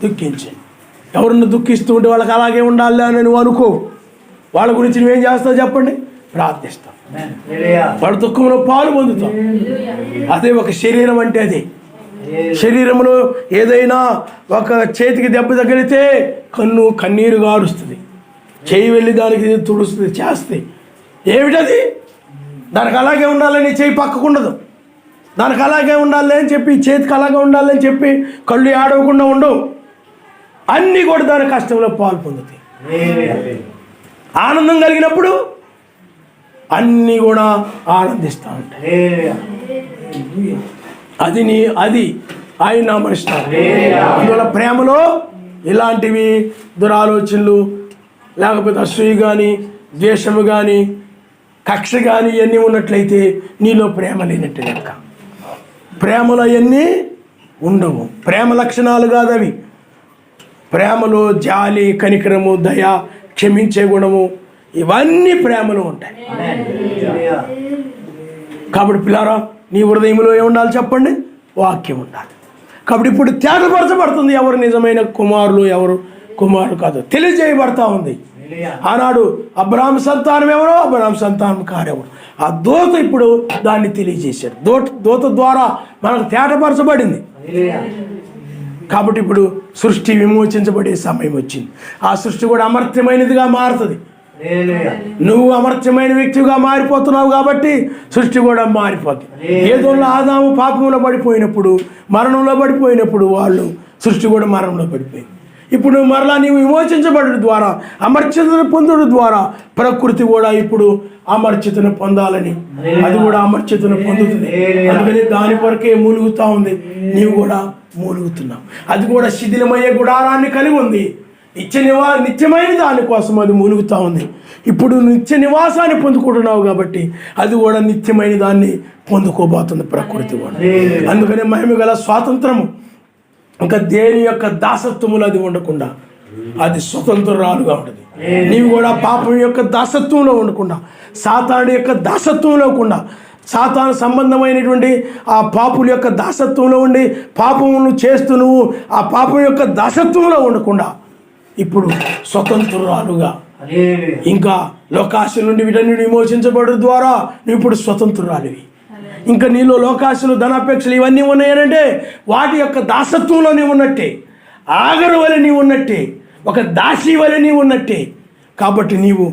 దుఃఖించాయి. ఎవరన్నా దుఃఖిస్తూ ఉంటే వాళ్ళకి అలాగే ఉండాలి అని నువ్వు అనుకో. వాళ్ళ గురించి నువ్వేం చేస్తావు చెప్పండి? ప్రార్థిస్తావు, వాళ్ళ దుఃఖంలో పాలు పొందుతావు. అదే ఒక శరీరం అంటే అదే. శరీరంలో ఏదైనా ఒక చేతికి దెబ్బ తగిలితే కన్నీరు గారుస్తుంది, చేయి వెళ్ళి దానికి తుడుస్తుంది, చేస్తే ఏమిటది? దానికి అలాగే ఉండాలని చేయి పక్కకుండదు, దానికి అలాగే ఉండాలి అని చెప్పి చేతికి అలాగే ఉండాలని చెప్పి కళ్ళు ఏడవకుండా ఉండవు. అన్నీ కూడా దాని కష్టంలో పాలు పొందుతాయి. ఆనందం కలిగినప్పుడు అన్నీ కూడా ఆనందిస్తూ ఉంటాయి. అది ఆయన నామనిస్తారు. అందువల్ల ప్రేమలో ఇలాంటివి దురాలోచనలు, లేకపోతే అసూయ కానీ, ద్వేషము కానీ, కక్ష కానీ ఇవన్నీ ఉన్నట్లయితే నీలో ప్రేమ లేనట్టు లెక్క. ప్రేమలో అవన్నీ ఉండవు. ప్రేమ లక్షణాలు కాదు అవి. ప్రేమలో జాలి, కనికరము, దయ, క్షమించే గుణము, ఇవన్నీ ప్రేమలో ఉంటాయి. కాబట్టి పిల్లారా, నీ హృదయంలో ఏముండాలి చెప్పండి? వాక్యం ఉండాలి. కాబట్టి ఇప్పుడు తేటపరచబడుతుంది ఎవరు నిజమైన కుమారులు, ఎవరు కుమారులు కాదు తెలియజేయబడతా ఉంది. ఆనాడు అబ్రహాం సంతానం ఎవరో, అబ్రహాం సంతానం కారెవరు, ఆ దూత ఇప్పుడు దాన్ని తెలియజేశాడు. దూత ద్వారా మనకు తేటపరచబడింది. కాబట్టి ఇప్పుడు సృష్టి విమోచించబడే సమయం వచ్చింది. ఆ సృష్టి కూడా అమర్త్యమైనదిగా మారుతుంది. నువ్వు అమర్త్యమైన వ్యక్తిగా మారిపోతున్నావు కాబట్టి సృష్టి కూడా మారిపోతుంది. ఏదో ఆదాము పాపంలో పడిపోయినప్పుడు, మరణంలో పడిపోయినప్పుడు వాళ్ళు సృష్టి కూడా మరణంలో పడిపోయింది. ఇప్పుడు మరలా నీవు విమోచించబడడం ద్వారా, అమర్చితను పొందడం ద్వారా ప్రకృతి కూడా ఇప్పుడు అమర్చితను పొందాలని, అది కూడా అమర్చితను పొందుతుంది. అందుకని దాని కొరకే మూలుగుతూ ఉంది. నీవు కూడా మూలుగుతున్నావు. అది కూడా శిథిలమయ్యే గుడారాన్ని కలిగి ఉంది. నిత్యమైన దానికోసం అది మూలుగుతూ ఉంది. ఇప్పుడు నిత్య నివాసాన్ని పొందుకుంటున్నావు కాబట్టి అది కూడా నిత్యమైన దాన్ని పొందుకోబోతుంది ప్రకృతి కూడా. అందుకనే మహిమ గల స్వాతంత్రము ఇంకా దేని యొక్క దాసత్వములు అది ఉండకుండా అది స్వతంత్రాలుగా ఉంటుంది. నీవు కూడా పాపం యొక్క దాసత్వంలో ఉండకుండా, సాతాను యొక్క దాసత్వంలో ఉండకుండా, సాతాను సంబంధమైనటువంటి ఆ పాపుల యొక్క దాసత్వంలో ఉండి పాపమును చేస్తూ నువ్వు ఆ పాపం యొక్క దాసత్వంలో ఉండకుండా ఇప్పుడు స్వతంత్రురాలుగా, ఇంకా లోకాశ నుండి వీటన్ని విమోచించబడడం ద్వారా నువ్వు ఇప్పుడు స్వతంత్రురాలివి. ఇంకా నీలో లోకాశలు, ధనాపేక్షలు ఇవన్నీ ఉన్నాయనంటే వాటి యొక్క దాసత్వంలో నీవు ఉన్నట్టే, ఆగరు వలె నీవు ఉన్నట్టే, ఒక దాసి వలె నీవు ఉన్నట్టే. కాబట్టి నీవు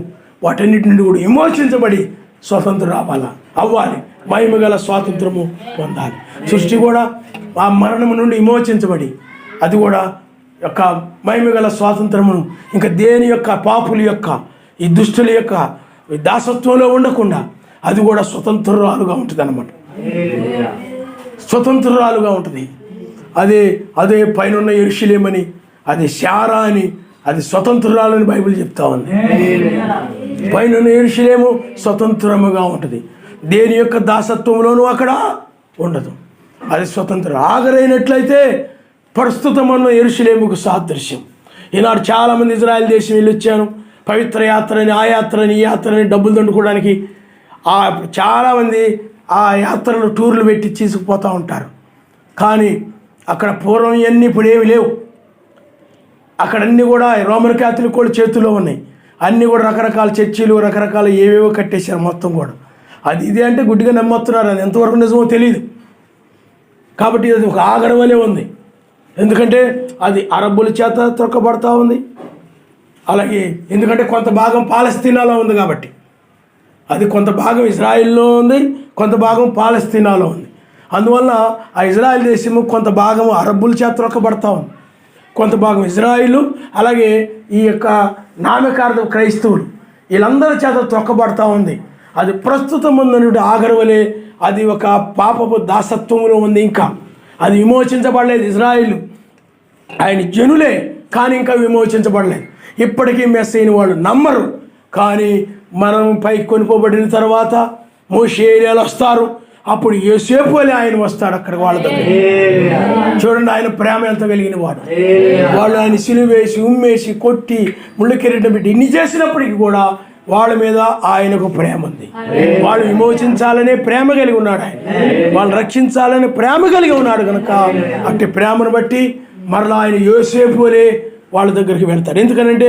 వాటన్నిటి నుండి కూడా విమోచించబడి స్వతంత్రం అవ్వాలి, మహిమ గల స్వాతంత్రము పొందాలి. సృష్టి కూడా ఆ మరణము నుండి విమోచించబడి అది కూడా యొక్క మహిమ గల స్వాతంత్రమును ఇంకా దేని యొక్క పాపుల యొక్క ఈ దుష్టుల యొక్క దాసత్వంలో ఉండకుండా అది కూడా స్వతంత్రురాలుగా ఉంటుంది అన్నమాట. స్వతంత్రురాలుగా ఉంటుంది. అదే పైన యెరూషలేమని, అది శారా అని, అది స్వతంత్రురాలని బైబిల్ చెప్తా ఉంది. పైన యెరూషలేము స్వతంత్రముగా ఉంటుంది. దేని యొక్క దాసత్వంలోనూ అక్కడ ఉండదు. అది స్వతంత్రం. ఆగరైనట్లయితే ప్రస్తుతం ఉన్న యెరూషలేముకు సాదృశ్యం. ఈనాడు చాలామంది ఇజ్రాయెల్ దేశం వెళ్ళి వచ్చాను, పవిత్ర యాత్రని, ఆ యాత్రని, ఈ యాత్రని డబ్బులు దండుకోవడానికి చాలామంది ఆ యాత్రలు టూర్లు పెట్టి తీసుకుపోతూ ఉంటారు. కానీ అక్కడ పూర్వం ఇవన్నీ ఇప్పుడు ఏమి లేవు. అక్కడ అన్నీ కూడా రోమన్ క్యాథలిక్ కూడా చేతుల్లో ఉన్నాయి. అన్నీ కూడా రకరకాల చర్చిలు, రకరకాల ఏవేవో కట్టేశారు మొత్తం కూడా. అది ఇదే అంటే గుడ్డిగా నమ్మొస్తున్నారు. అది ఎంతవరకు నిజమో తెలియదు. కాబట్టి అది ఒక ఆగరం వలె ఉంది. ఎందుకంటే అది అరబ్బుల చేత తొక్కబడతా ఉంది. అలాగే ఎందుకంటే కొంత భాగం పాలస్తీనాలో ఉంది కాబట్టి, అది కొంత భాగం ఇజ్రాయిల్లో ఉంది, కొంత భాగం పాలస్తీనాలో ఉంది. అందువల్ల ఆ ఇజ్రాయిల్ దేశము కొంత భాగం అరబ్బుల చేత తొక్కబడతా ఉంది, కొంత భాగం ఇజ్రాయిలు, అలాగే ఈ యొక్క నామకార్థ క్రైస్తవులు వీళ్ళందరి చేత తొక్కబడతా ఉంది. అది ప్రస్తుతం ఉందనుడు ఆగరవలే అది ఒక పాపపు దాసత్వంలో ఉంది. ఇంకా అది విమోచించబడలేదు. ఇజ్రాయిలు ఆయన జనులే, కానీ ఇంకా విమోచించబడలేదు. ఇప్పటికీ మెస్సైన వాళ్ళు నమ్మరు. కానీ మనం పైకి కొనుకోబడిన తర్వాత మోషే ఏలియాలు వస్తారు. అప్పుడు యోసేపు వలె ఆయన వస్తాడు అక్కడ వాళ్ళ దగ్గర. చూడండి ఆయన ప్రేమ ఎంత కలిగిన వాడు. వాళ్ళు ఆయన సిలువేసి, ఉమ్మేసి, కొట్టి, ముళ్ళు కిరీటం పెట్టి ఇన్ని చేసినప్పటికీ కూడా వాళ్ళ మీద ఆయనకు ప్రేమ ఉంది. వాళ్ళు విమోచించాలనే ప్రేమ కలిగి ఉన్నాడు ఆయన. వాళ్ళు రక్షించాలనే ప్రేమ కలిగి ఉన్నాడు కనుక అట్టి ప్రేమను బట్టి మరలా ఆయన యోసేపు వలె వాళ్ళ దగ్గరికి వెళ్తారు. ఎందుకనంటే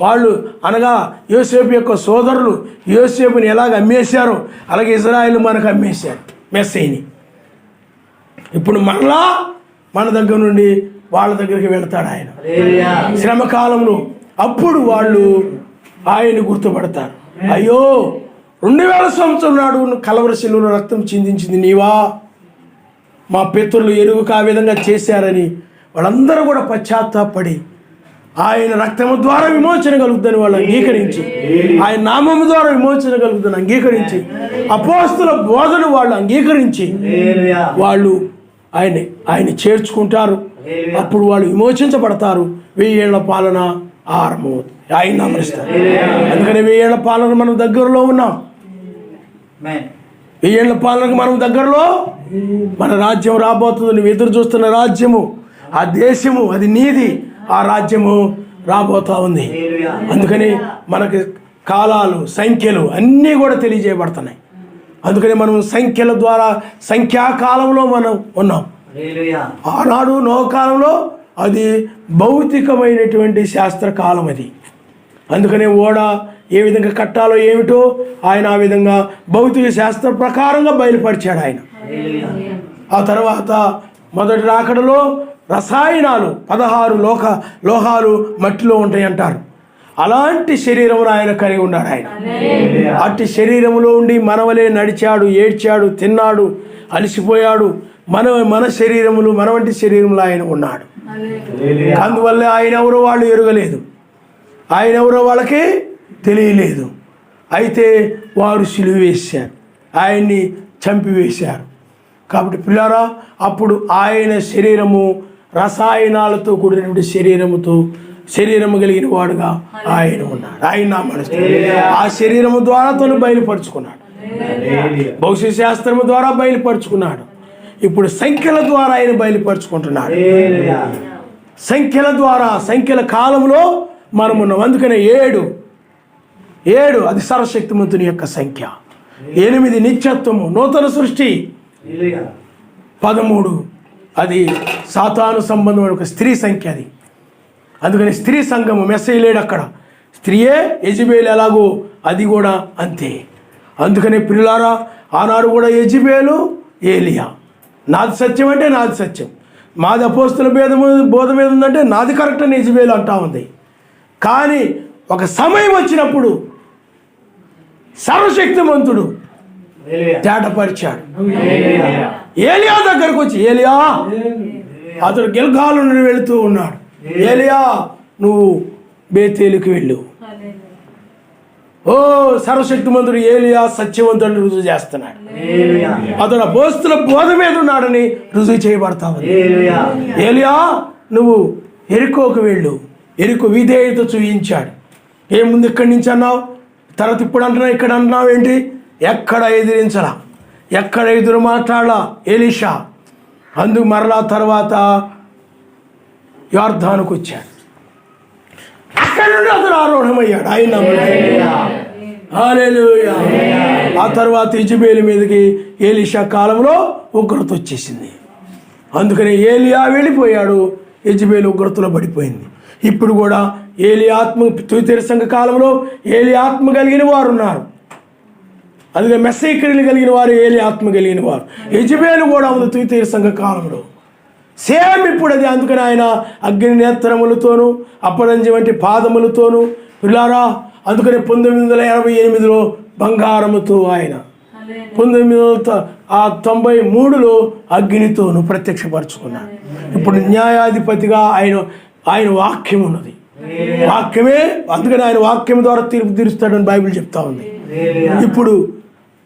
వాళ్ళు అనగా యోసేపు యొక్క సోదరులు యోసేపుని ఎలాగ అమ్మేశారో అలాగే ఇజ్రాయిల్ మనకు అమ్మేశారు మెస్సీని. ఇప్పుడు మరలా మన దగ్గర నుండి వాళ్ళ దగ్గరికి వెళ్తాడు ఆయన శ్రమకాలంలో. అప్పుడు వాళ్ళు ఆయన గుర్తుపడతారు. అయ్యో 2000 సంవత్సరం నాడు కలవర శిలువలో రక్తం చిందించింది నీవా, మా పితరులు ఎరువుకు ఆ విధంగా చేశారని వాళ్ళందరూ కూడా పశ్చాత్తాపడి ఆయన రక్తము ద్వారా విమోచన కలుగుతుందని వాళ్ళు అంగీకరించి, ఆయన నామము ద్వారా విమోచన కలుగుతుందని అంగీకరించి, అపోస్తుల బోధను వాళ్ళు అంగీకరించి వాళ్ళు ఆయన చేర్చుకుంటారు. అప్పుడు వాళ్ళు విమోచించబడతారు. 1000 ఏళ్ల పాలన ఆరంభమవుతుంది. ఆయన అమరిస్తారు. అందుకని 1000 ఏళ్ల పాలన మనం దగ్గరలో ఉన్నాం. 1000 ఏళ్ల పాలనకు మనం దగ్గరలో, మన రాజ్యం రాబోతుంది. నువ్వు ఎదురు చూస్తున్న రాజ్యము, ఆ దేశము, అది నీది. ఆ రాజ్యము రాబోతా ఉంది. అందుకని మనకి కాలాలు, సంఖ్యలు అన్నీ కూడా తెలియజేయబడుతున్నాయి. అందుకని మనం సంఖ్యల ద్వారా సంఖ్యాకాలంలో మనం ఉన్నాం. ఆనాడు నోహ కాలంలో అది భౌతికమైనటువంటి శాస్త్రకాలం అది. అందుకనే ఓడ ఏ విధంగా కట్టాలో ఏమిటో ఆయన ఆ విధంగా భౌతిక శాస్త్ర ప్రకారంగా బయలుపరిచాడు ఆయన. ఆ తర్వాత మొదటి రాకడలో రసాయనాలు 16 లోహాలు మట్టిలో ఉంటాయి అంటారు. అలాంటి శరీరమును ఆయన కలిగి ఉన్నాడు. ఆయన అట్టి శరీరములో ఉండి మనవలే నడిచాడు, ఏడ్చాడు, తిన్నాడు, అలసిపోయాడు. మన శరీరములు మన వంటి శరీరములు ఆయన ఉన్నాడు. అందువల్ల ఆయన ఎవరో వాళ్ళు ఎరుగలేదు, ఆయన ఎవరో వాళ్ళకి తెలియలేదు. అయితే వారు సిలువ వేశారు, ఆయన్ని చంపివేశారు. కాబట్టి పిల్లారా, అప్పుడు ఆయన శరీరము రసాయనాలతో కూడినటువంటి శరీరము కలిగిన వాడుగా ఆయన ఉన్నాడు. ఆయన ఆ శరీరము ద్వారా తను బయలుపరుచుకున్నాడు, భౌతిక శాస్త్రము ద్వారా బయలుపరుచుకున్నాడు. ఇప్పుడు సంఖ్యల ద్వారా ఆయన బయలుపరుచుకుంటున్నాడు. సంఖ్యల ద్వారా, సంఖ్యల కాలంలో మనమున్నాం. అందుకనే 7 అది సర్వశక్తిమంతుని యొక్క సంఖ్య. 8 నిత్యత్వము, నూతన సృష్టి. 13 అది సాతాను సంబంధమైన ఒక స్త్రీ సంఖ్య. అది అందుకని స్త్రీ సంఘము, మెస్సయ్య లేడు అక్కడ. స్త్రీయే యెజబెలు ఎలాగో అది కూడా అంతే. అందుకనే ప్రియులారా, ఆనాడు కూడా యెజబెలు, ఏలియా. నాది సత్యం అంటే నాది సత్యం, మాది అపోస్తుల బోధ మీద ఉందంటే నాది కరెక్ట్ అని యెజబెలు అంటా ఉంది. కానీ ఒక సమయం వచ్చినప్పుడు సర్వశక్తిమంతుడు తేటపరిచాడు. ఏలియా దగ్గరకు వచ్చి, ఏలియా, అతడు గిల్గాలు నుండి వెళుతూ ఉన్నాడు, ఏలియా నువ్వు బేతేలుకి వెళ్ళు. ఓ సర్వశక్తిమంతుడు ఏలియా సత్యవంతుడిని రుజువు చేస్తున్నాడు. అతడు అపోస్తుల బోధ మీద ఉన్నాడని రుజువు చేయబడతా ఉంది. ఏలియా నువ్వు ఎరికోకు వెళ్ళు. ఎరికో విధేయత చూయించాడు. ఏముంది ఇక్కడి నుంచి అన్నావు, తర్వాత ఇప్పుడు అంటున్నావు, ఇక్కడ అంటున్నావు ఏంటి? ఎక్కడ ఎదిరించలా, ఎక్కడ ఎదురు మాట్లాడలా ఎలీషా. అందుకు మరలా తర్వాత యొర్దానుకు వచ్చాడు. అక్కడి నుండి అతను ఆరోహణమయ్యాడు. ఆయన హల్లెలూయా. ఆ తర్వాత యెజబెలు మీదకి ఎలీషా కాలంలో ఉగ్రత వచ్చేసింది. అందుకని ఏలియా వెళ్ళిపోయాడు, యెజబెలు ఉగ్రతలో పడిపోయింది. ఇప్పుడు కూడా ఏలి ఆత్మ, తుయతీర సంఘ కాలంలో ఏలి ఆత్మ కలిగిన వారు ఉన్నారు. అందుకే మెస్సయ్య క్రియలు కలిగిన వారు ఏలి ఆత్మ కలిగిన వారు. యెజబెలు కూడా ఉంది తుయతీర సంఘ కాలంలో. సేమ్ ఇప్పుడు అది. అందుకని ఆయన అగ్ని నేత్రములతోనూ అపరంజి వంటి పాదములతోనూ పిల్లారా. అందుకని 1988లో బంగారముతో ఆయన, 1993లో అగ్నితోనూ ప్రత్యక్షపరచుకున్నాడు. ఇప్పుడు న్యాయాధిపతిగా ఆయన వాక్యం ఉన్నది. వాక్యమే, అందుకని ఆయన వాక్యం ద్వారా తీర్పు తీరుస్తాడని బైబిల్ చెప్తా ఉంది. ఇప్పుడు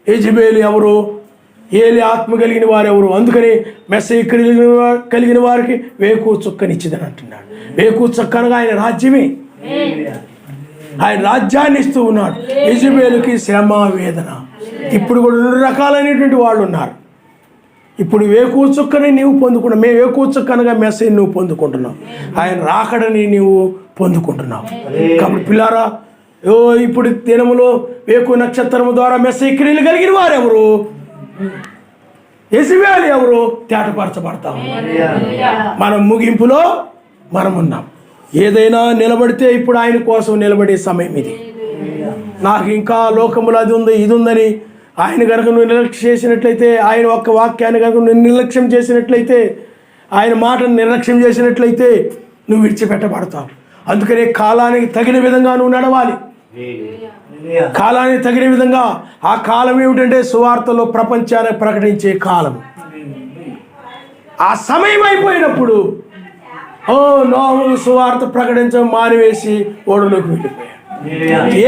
యెజబెలు ఎవరు, ఏలి ఆత్మ కలిగిన వారు ఎవరు? అందుకని మెస్సయ్య కలిగిన వారికి వేకు చుక్కనిచ్చిదని అంటున్నాడు. వేకు చుక్క అనగా ఆయన రాజ్యమే. ఆయన రాజ్యాన్ని ఇస్తూ ఉన్నాడు. యెజబెలుకి శ్రమ, వేదన. ఇప్పుడు కూడా 2 రకాలైనటువంటి వాళ్ళు ఉన్నారు. ఇప్పుడు వేకు చుక్కని నీవు పొందుకున్నావు. మేము వేకు చుక్క అనగా మెస్సయ్యని నువ్వు పొందుకుంటున్నావు, ఆయన రాకడని నీవు పొందుకుంటున్నావు. కాబట్టి పిల్లారా, ఇప్పుడు దినములో వేకు నక్షత్రము ద్వారా మెస్సయ్య క్రియలు కలిగిన వారు ఎవరు, యెజబెలు ఎవరు తేటపరచబడతాము. మనం ముగింపులో మనం ఉన్నాం. ఏదైనా నిలబడితే ఇప్పుడు ఆయన కోసం నిలబడే సమయం ఇది. నాకు ఇంకా లోకములు అది ఉంది ఇది ఉందని ఆయన కనుక నువ్వు నిర్లక్ష్యం చేసినట్లయితే, ఆయన ఒక్క వాక్యాన్ని కనుక నువ్వు నిర్లక్ష్యం చేసినట్లయితే, ఆయన మాటను నిర్లక్ష్యం చేసినట్లయితే నువ్వు విడిచిపెట్టబడతావు. అందుకనే కాలానికి తగిన విధంగా నువ్వు నడవాలి. కాలానికి తగిన విధంగా. ఆ కాలం ఏమిటంటే సువార్తలో ప్రపంచాన్ని ప్రకటించే కాలం. ఆ సమయం అయిపోయినప్పుడు నోహు సువార్త ప్రకటించడం మానివేసి ఓడలోకి వెళ్ళిపోయాడు.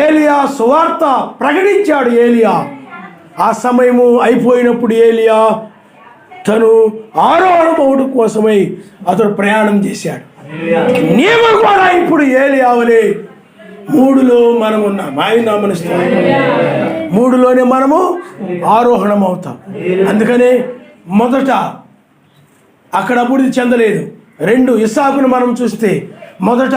ఏలియా సువార్త ప్రకటించాడు. ఏలియా ఆ సమయము అయిపోయినప్పుడు ఏలియా తను ఆరోహణమవుడు కోసమై అతడు ప్రయాణం చేశాడు. నీవు కూడా ఇప్పుడు ఏలియా వలె 3లో మనం ఉన్నాం. ఆయన నామనిస్తాం. 3లోనే మనము ఆరోహణం అవుతాం. అందుకనే మొదట అక్కడ అభివృద్ధి చెందలేదు. 2 ఇస్సాకును మనం చూస్తే మొదట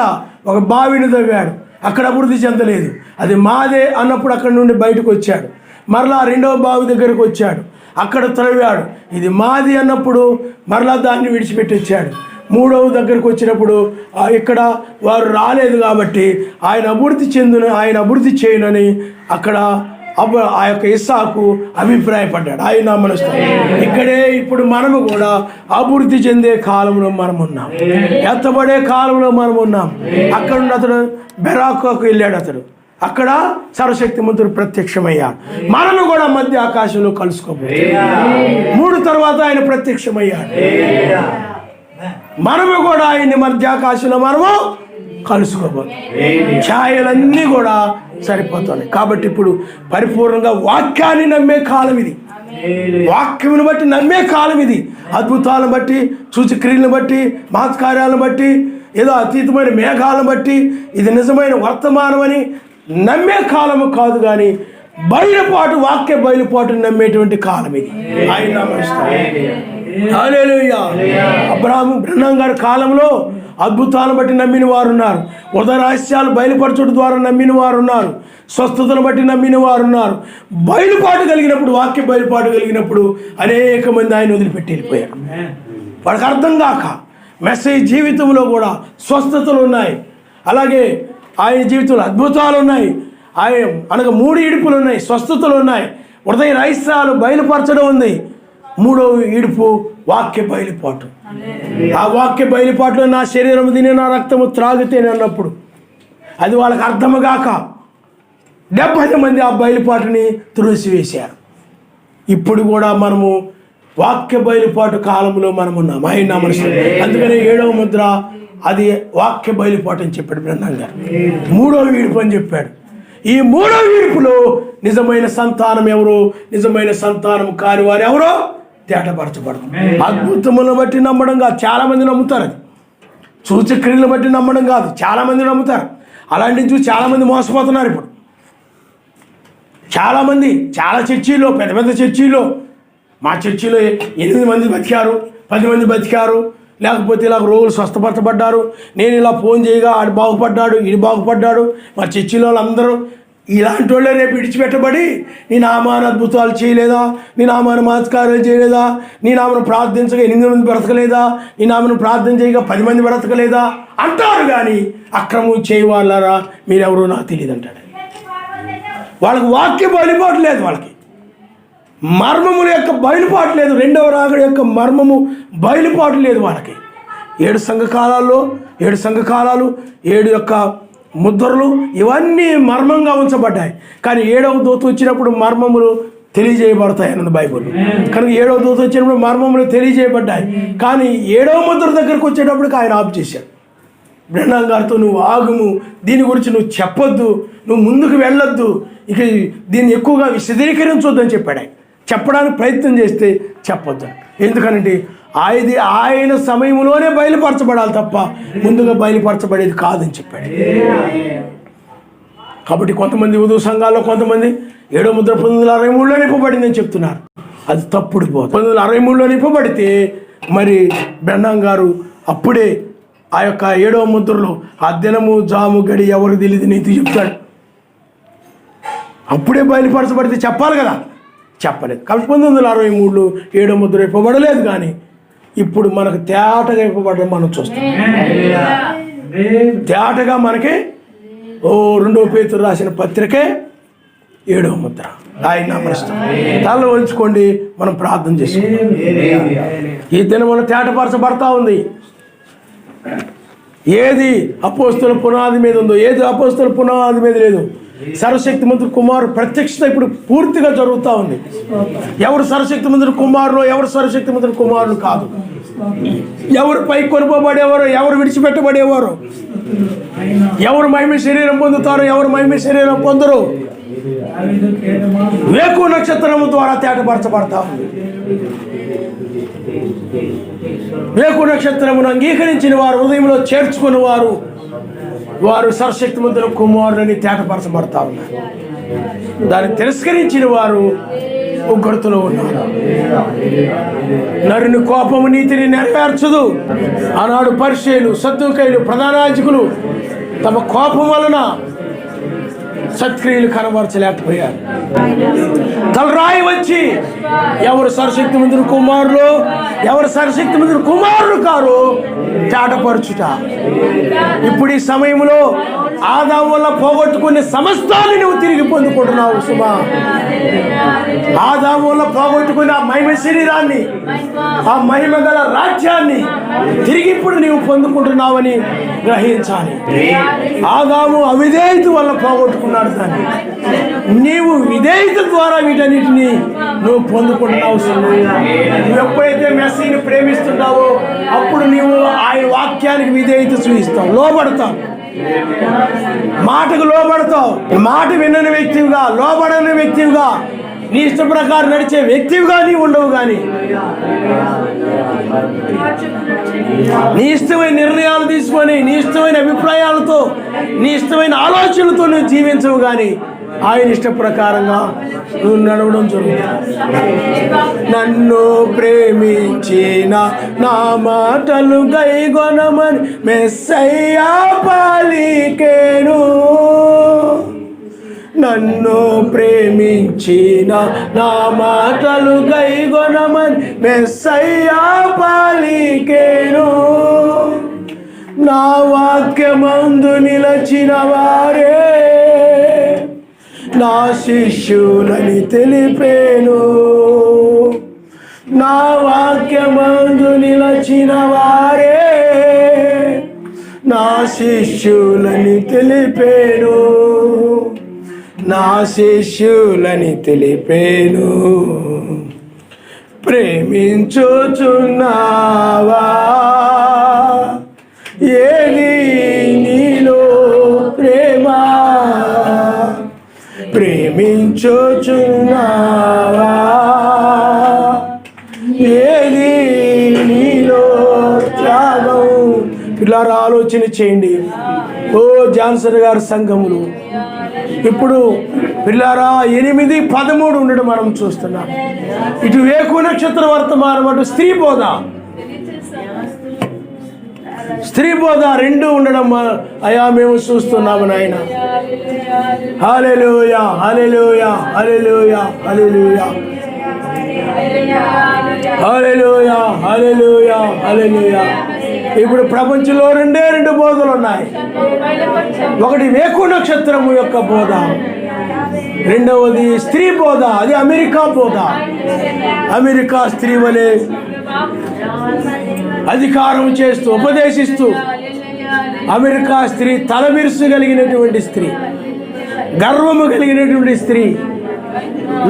ఒక బావిని తవ్వాడు, అక్కడ అభివృద్ధి చెందలేదు. అది మాదే అన్నప్పుడు అక్కడి నుండి బయటకు వచ్చాడు. మరలా 2వ బావి దగ్గరకు వచ్చాడు, అక్కడ త్రవ్వాడు. ఇది మాది అన్నప్పుడు మరలా దాన్ని విడిచిపెట్టి వచ్చాడు. మూడవ దగ్గరకు వచ్చినప్పుడు ఇక్కడ వారు రాలేదు కాబట్టి ఆయన అభివృద్ధి చేయనని అక్కడ ఆ యొక్క ఇస్సాకు అభిప్రాయపడ్డాడు. ఆయన మనసు ఇక్కడే ఇప్పుడు మనము కూడా అభివృద్ధి చెందే కాలంలో మనం ఉన్నాం, ఎత్తబడే కాలంలో మనం ఉన్నాం. అక్కడ ఉన్న అతడు బెరాకుకు వెళ్ళాడు. అతడు అక్కడ సర్వశక్తిమంతుడు ప్రత్యక్షమయ్యాడు. మనము కూడా మధ్య ఆకాశంలో కలుసుకోబోతున్నాం. 3 తర్వాత ఆయన ప్రత్యక్షమయ్యాడు. మనము కూడా ఆయన్ని మధ్యాకాశంలో మనము కలుసుకోబోతున్నాం. ఛాయలన్నీ కూడా సరిపోతున్నాయి. కాబట్టి ఇప్పుడు పరిపూర్ణంగా వాక్యాన్ని నమ్మే కాలం ఇది. వాక్యమును బట్టి నమ్మే కాలం ఇది. అద్భుతాలను బట్టి, సూచక్రియలను బట్టి, మహత్కార్యాలను బట్టి, ఏదో అతీతమైన మేఘాలను బట్టి ఇది నిజమైన వర్తమానం అని నమ్మే కాలము కాదు, కానీ వాక్య బయలుపాటును నమ్మేటువంటి కాలం ఇది. ఆయన హల్లెలూయా. అబ్రహాము బ్రహ్మం గారి కాలంలో అద్భుతాలను బట్టి నమ్మిన వారు ఉన్నారు, ఉదయ రహస్యాలు బయలుపరచడం ద్వారా నమ్మిన వారు ఉన్నారు, స్వస్థతను బట్టి నమ్మిన వారు ఉన్నారు. బయలుపాటు కలిగినప్పుడు, వాక్య బయలుపాటు కలిగినప్పుడు అనేక మంది ఆయన వదిలిపెట్టి వెళ్ళిపోయారు. వాడికి అర్థం కాక మెసేజ్ జీవితంలో కూడా స్వస్థతలు ఉన్నాయి, అలాగే ఆయన జీవితంలో అద్భుతాలు ఉన్నాయి, అనగా 3 ఇడుపులు ఉన్నాయి, స్వస్థతలు ఉన్నాయి, హృదయ రహస్యాలు బయలుపరచడం ఉంది. 3వ ఇడుపు వాక్య బయలుపాటు. ఆ వాక్య బయలుపాటులో నా శరీరం తిని నా రక్తము త్రాగితేనే అన్నప్పుడు అది వాళ్ళకి అర్థము కాక 70 మంది ఆ బయలుపాటుని త్రోసివేశారు. ఇప్పుడు కూడా మనము వాక్య బయలుపాటు కాలంలో మనం ఉన్నాం. ఆయన మనసు అందుకనే 7వ ముద్ర అది వాక్య బయలుపాటు అని చెప్పాడు బ్రహ్మం గారు. 3వ విడుపు అని చెప్పాడు. ఈ 3వ విడుపులో నిజమైన సంతానం ఎవరు, నిజమైన సంతానం కాని వారు ఎవరో తేటపరచబడదు. అద్భుతములను బట్టి నమ్మడం కాదు, చాలామంది నమ్ముతారు. అది సూచక్రియలను బట్టి నమ్మడం కాదు, చాలామంది నమ్ముతారు. అలాంటివి చూసి చాలామంది మోసపోతున్నారు. ఇప్పుడు చాలామంది చాలా చర్చీలో, పెద్ద పెద్ద చర్చీలో, మా చర్చిలో 8 మంది బతికారు, 10 మంది బతికారు, లేకపోతే ఇలా రోగులు స్వస్థపరచబడ్డారు, నేను ఇలా ఫోన్ చేయగా ఆడు బాగుపడ్డాడు, ఇది బాగుపడ్డాడు. మా చర్చిలో వాళ్ళందరూ ఇలాంటి వాళ్ళే రేపు విడిచిపెట్టబడి నీ నామాన అద్భుతాలు చేయలేదా, నీ నామాన మహత్కార్యాలు చేయలేదా, నీ నామను ప్రార్థించగా 8 మంది బ్రతకలేదా, నీ నామను ప్రార్థన చేయగా 10 మంది బ్రతకలేదా అంటారు. కానీ అక్రమం చేయవాళ్ళరా మీరెవరో నాకు తెలియదు అంటాడు. వాళ్ళకి వాక్య బయలుపాటు లేదు, వాళ్ళకి మర్మముల యొక్క బయలుపాటు లేదు, 2వ రాకడ యొక్క మర్మము బయలుపాటు లేదు వాళ్ళకి. 7 సంఘకాలాల్లో 7 సంఘకాలాలు, 7 యొక్క ముద్రలు ఇవన్నీ మర్మంగా ఉంచబడ్డాయి. కానీ 7వ దూత వచ్చినప్పుడు మర్మములు తెలియజేయబడతాయి అన్నది బైబుల్. కనుక 7వ దూత వచ్చినప్పుడు మర్మములు తెలియజేయబడ్డాయి. కానీ 7వ ముద్ర దగ్గరకు వచ్చేటప్పటికి ఆయన ఆఫ్ చేశాడు. బ్రహ్మం గారితో నువ్వు ఆగుము, దీని గురించి నువ్వు చెప్పొద్దు, నువ్వు ముందుకు వెళ్ళొద్దు, ఇక దీన్ని ఎక్కువగా విశదీకరించొద్దు అని చెప్పాడు. ఆయన చెప్పడానికి ప్రయత్నం చేస్తే చెప్పొద్దు. ఎందుకనంటే ఆయన సమయంలోనే బయలుపరచబడాలి తప్ప ముందుగా బయలుపరచబడేది కాదని చెప్పాడు. కాబట్టి కొంతమంది ఉదయ సంఘాల్లో కొంతమంది 7వ ముద్ర 1963లో నింపబడిందని చెప్తున్నారు. అది తప్పుడు పోదు. 1963లో నింపబడితే మరి బ్రహ్మం గారు అప్పుడే ఆ యొక్క 7వ ముద్రలో ఆ దినము జాము గడి ఎవరికి తెలియదు నీతి చెప్తాడు. అప్పుడే బయలుపరచబడితే చెప్పాలి కదా, చెప్పలేదు. కాబట్టి 1963లో 7వ ముద్ర ఇవ్వబడలేదు. కానీ ఇప్పుడు మనకు తేటగా ఇవ్వబడడం మనం చూస్తాం. తేటగా మనకి 2వ పేతురు రాసిన పత్రికే 7వ ముద్ర. ఆయన నమస్తం తల వంచుకోండి, మనం ప్రార్థన చేసుకుంటాం. ఈ దినం మనం తేటపరచబడతా ఉంది. ఏది అపోస్తల పునాది మీద ఉందో, ఏది అపోస్తల పునాది మీద లేదు. సర్వశక్తిమంతుడు కుమారుడు ప్రత్యక్షత ఇప్పుడు పూర్తిగా జరుగుతూ ఉంది. ఎవరు సర్వశక్తిమంతుడు కుమారులు, ఎవరు సర్వశక్తిమంతుడు కుమారులు కాదు. ఎవరు పై కొనుపబడేవారు, ఎవరు విడిచిపెట్టబడేవారు, ఎవరు మహిమ శరీరం పొందుతారు, ఎవరు మహిమ శరీరం పొందరు. వేకు నక్షత్రము ద్వారా తేటపరచబడతా ఉంది. వేకు నక్షత్రమును అంగీకరించిన వారు, హృదయంలో చేర్చుకున్న వారు, వారు సర్వశక్తిమంతుల కుమారులని తేటపరచబడతా ఉన్నారు. దాన్ని తిరస్కరించిన వారు ఉగ్రతలో ఉన్నారు. నరుని కోపము నీతిని నెరవేర్చదు. ఆనాడు పరిసయ్యులు, సద్దూకయ్యులు, ప్రధాన యాజకులు తమ కోపం వలన సత్క్రియలు కనబరచలేకపోయారు. తలరాయి వచ్చి ఎవరు సర్వశక్తి మందులు కుమారులు, ఎవరు సర్వశక్తి మందులు కుమారులు కారు చాటపరచుట. ఇప్పుడు ఈ సమయంలో ఆదాము వల్ల పోగొట్టుకునే సమస్తాన్ని నువ్వు తిరిగి పొందుకుంటున్నావు సుమా. ఆదాము వల్ల పోగొట్టుకునే ఆ మహిమ శరీరాన్ని, ఆ మహిమ గల రాజ్యాన్ని తిరిగి ఇప్పుడు నీవు పొందుకుంటున్నావని గ్రహించాలి. ఆదాము అవిధేయత వల్ల పోగొట్టుకున్నాడు దాన్ని, నీవు విధేయత ద్వారా వీటన్నిటిని నువ్వు పొందుకుంటున్నావు. నువ్వు ఎప్పుడైతే మెస్సీని ప్రేమిస్తున్నావో అప్పుడు నీవు ఆయన వాక్యానికి విధేయత చూపిస్తావు, లోబడతావు, మాటకు లోబడతావు. మాట వినని వ్యక్తివిగా, లోబడని వ్యక్తివిగా, నీ ఇష్ట ప్రకారం నడిచే వ్యక్తివిగా నీ ఉండవు. కానీ నీ ఇష్టమైన నిర్ణయాలు తీసుకొని, నీ ఇష్టమైన అభిప్రాయాలతో, నీ ఇష్టమైన ఆలోచనలతో నువ్వు జీవించవు. కానీ ఆయన ఇష్ట ప్రకారంగా నువ్వు నడవడం జరుగుతుంది. నన్ను ప్రేమించిన నా మాటలు గైగొనమని మెస్సయ్యా పలికెను. నన్ను ప్రేమించిన నా మాటలు గైగొనమని మెస్సయ్యా పలికెను. నా వాక్యమందు నిలచిన వారే నా శిష్యులని తెలిపేను. నా వాక్యమందు నిలచిన వారే నా శిష్యులని తెలిపేను. నా శిష్యులని తెలిపేను. ప్రేమించుచున్నావా? ఏది నీలో ప్రేమ? ప్రేమించుచున్నావా? ఏది నీలో త్యాగం? పిల్లలు ఆలోచన చేయండి. ఓ జాన్సన్ గారి సంఘములు ఇప్పుడు పిల్లారా 8:13 ఉండడం మనం చూస్తున్నాం. ఇటు వేకు నక్షత్ర వర్తమానం, అటు స్త్రీ బోధ రెండు ఉండడం అయా మేము చూస్తున్నాము నాయన. హల్లెలూయా, హల్లెలూయా, హల్లెలూయా, హల్లెలూయా, హల్లెలూయా, హల్లెలూయా, హల్లెలూయా. ఇప్పుడు ప్రపంచంలో రెండు బోధలు ఉన్నాయి. ఒకటి వేకు నక్షత్రము యొక్క బోధ, రెండవది స్త్రీ బోధ. అది అమెరికా బోధ. అమెరికా స్త్రీ వలె అధికారం చేస్తూ ఉపదేశిస్తూ, అమెరికా స్త్రీ తలబిరుసు కలిగినటువంటి స్త్రీ, గర్వము కలిగినటువంటి స్త్రీ,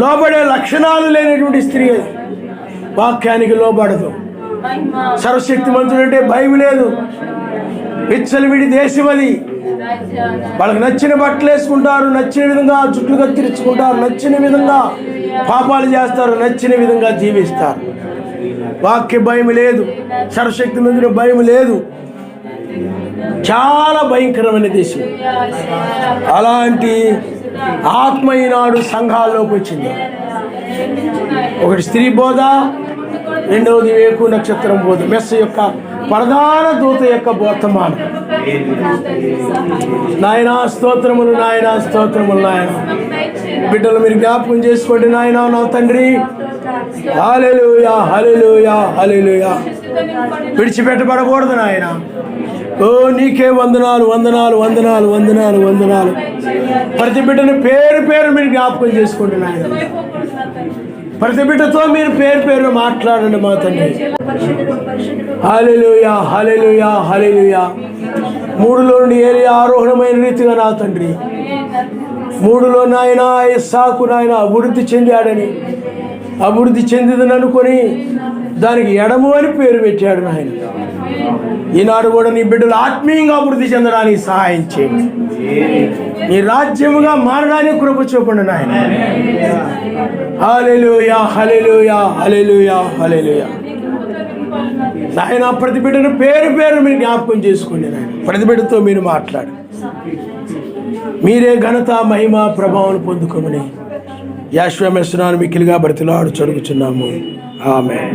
లోబడే లక్షణాలు లేనటువంటి స్త్రీ. వాక్యానికి లోబడదు. సర్వశక్తి మంతుడంటే భయం లేదు. విచ్చలవిడి దేశం అది. వాళ్ళకి నచ్చిన బట్టలు వేసుకుంటారు, నచ్చిన విధంగా జుట్లు కత్తిరించుకుంటారు, నచ్చిన విధంగా పాపాలు చేస్తారు, నచ్చిన విధంగా జీవిస్తారు. వాక్య భయం లేదు, సర్వశక్తి మంతుడు భయం లేదు. చాలా భయంకరమైన దేశం. అలాంటి ఆత్మ ఈనాడు సంఘాల్లోకి వచ్చింది. ఒకటి స్త్రీ బోధ, రెండవది వేకు నక్షత్రం బోధ. మెస్స యొక్క ప్రధాన దూత యొక్క వర్తమానం. నాయనా స్తోత్రములు, నాయనా స్తోత్రములు. నాయన బిడ్డలు మీరు జ్ఞాపకం చేసుకోండి నాయనా. నా తండ్రి, హల్లెలూయా, హల్లెలూయా, హల్లెలూయా. విడిచిపెట్టబడకూడదు నాయన. ఓ నీకే వందనాలు, వందనాలు, వందనాలు, వందనాలు, వందనాలు. ప్రతి బిడ్డను పేరు పేరు మీరు జ్ఞాపకం చేసుకోండి నాయన. ప్రతి బిడ్డతో మీరు పేరు పేరు మాట్లాడండి మా తండ్రి. హల్లెలూయా, హల్లెలూయా, హల్లెలూయా. 3లో నుండి ఏలియా ఆరోహణమైన రీతిగా నా తండ్రి, 3లో నాయన ఇస్సాకు నాయన అభివృద్ధి చెందాడని, అభివృద్ధి చెందిందని అనుకొని దానికి ఎడము అని పేరు పెట్టాడు నాయన. ఈనాడు కూడా నీ బిడ్డలు ఆత్మీయంగా అభివృద్ధి చెందడానికి సహాయం చేయండి. నీ రాజ్యముగా మారడానికి కృప చూపండి నాయన. హల్లెలూయా, హల్లెలూయా, హల్లెలూయా, హల్లెలూయా. నాయన ప్రతి బిడ్డను పేరు పేరు మీరు జ్ఞాపకం చేసుకోండి నాయన. ప్రతి బిడ్డతో మీరు మాట్లాడు. మీరే ఘనత, మహిమ, ప్రభావం పొందుకోమని యాశ్వమేశ్వరాన్ని మిక్కిలిగా బ్రతిలాడు చదువుచున్నాము. ఆమేన్.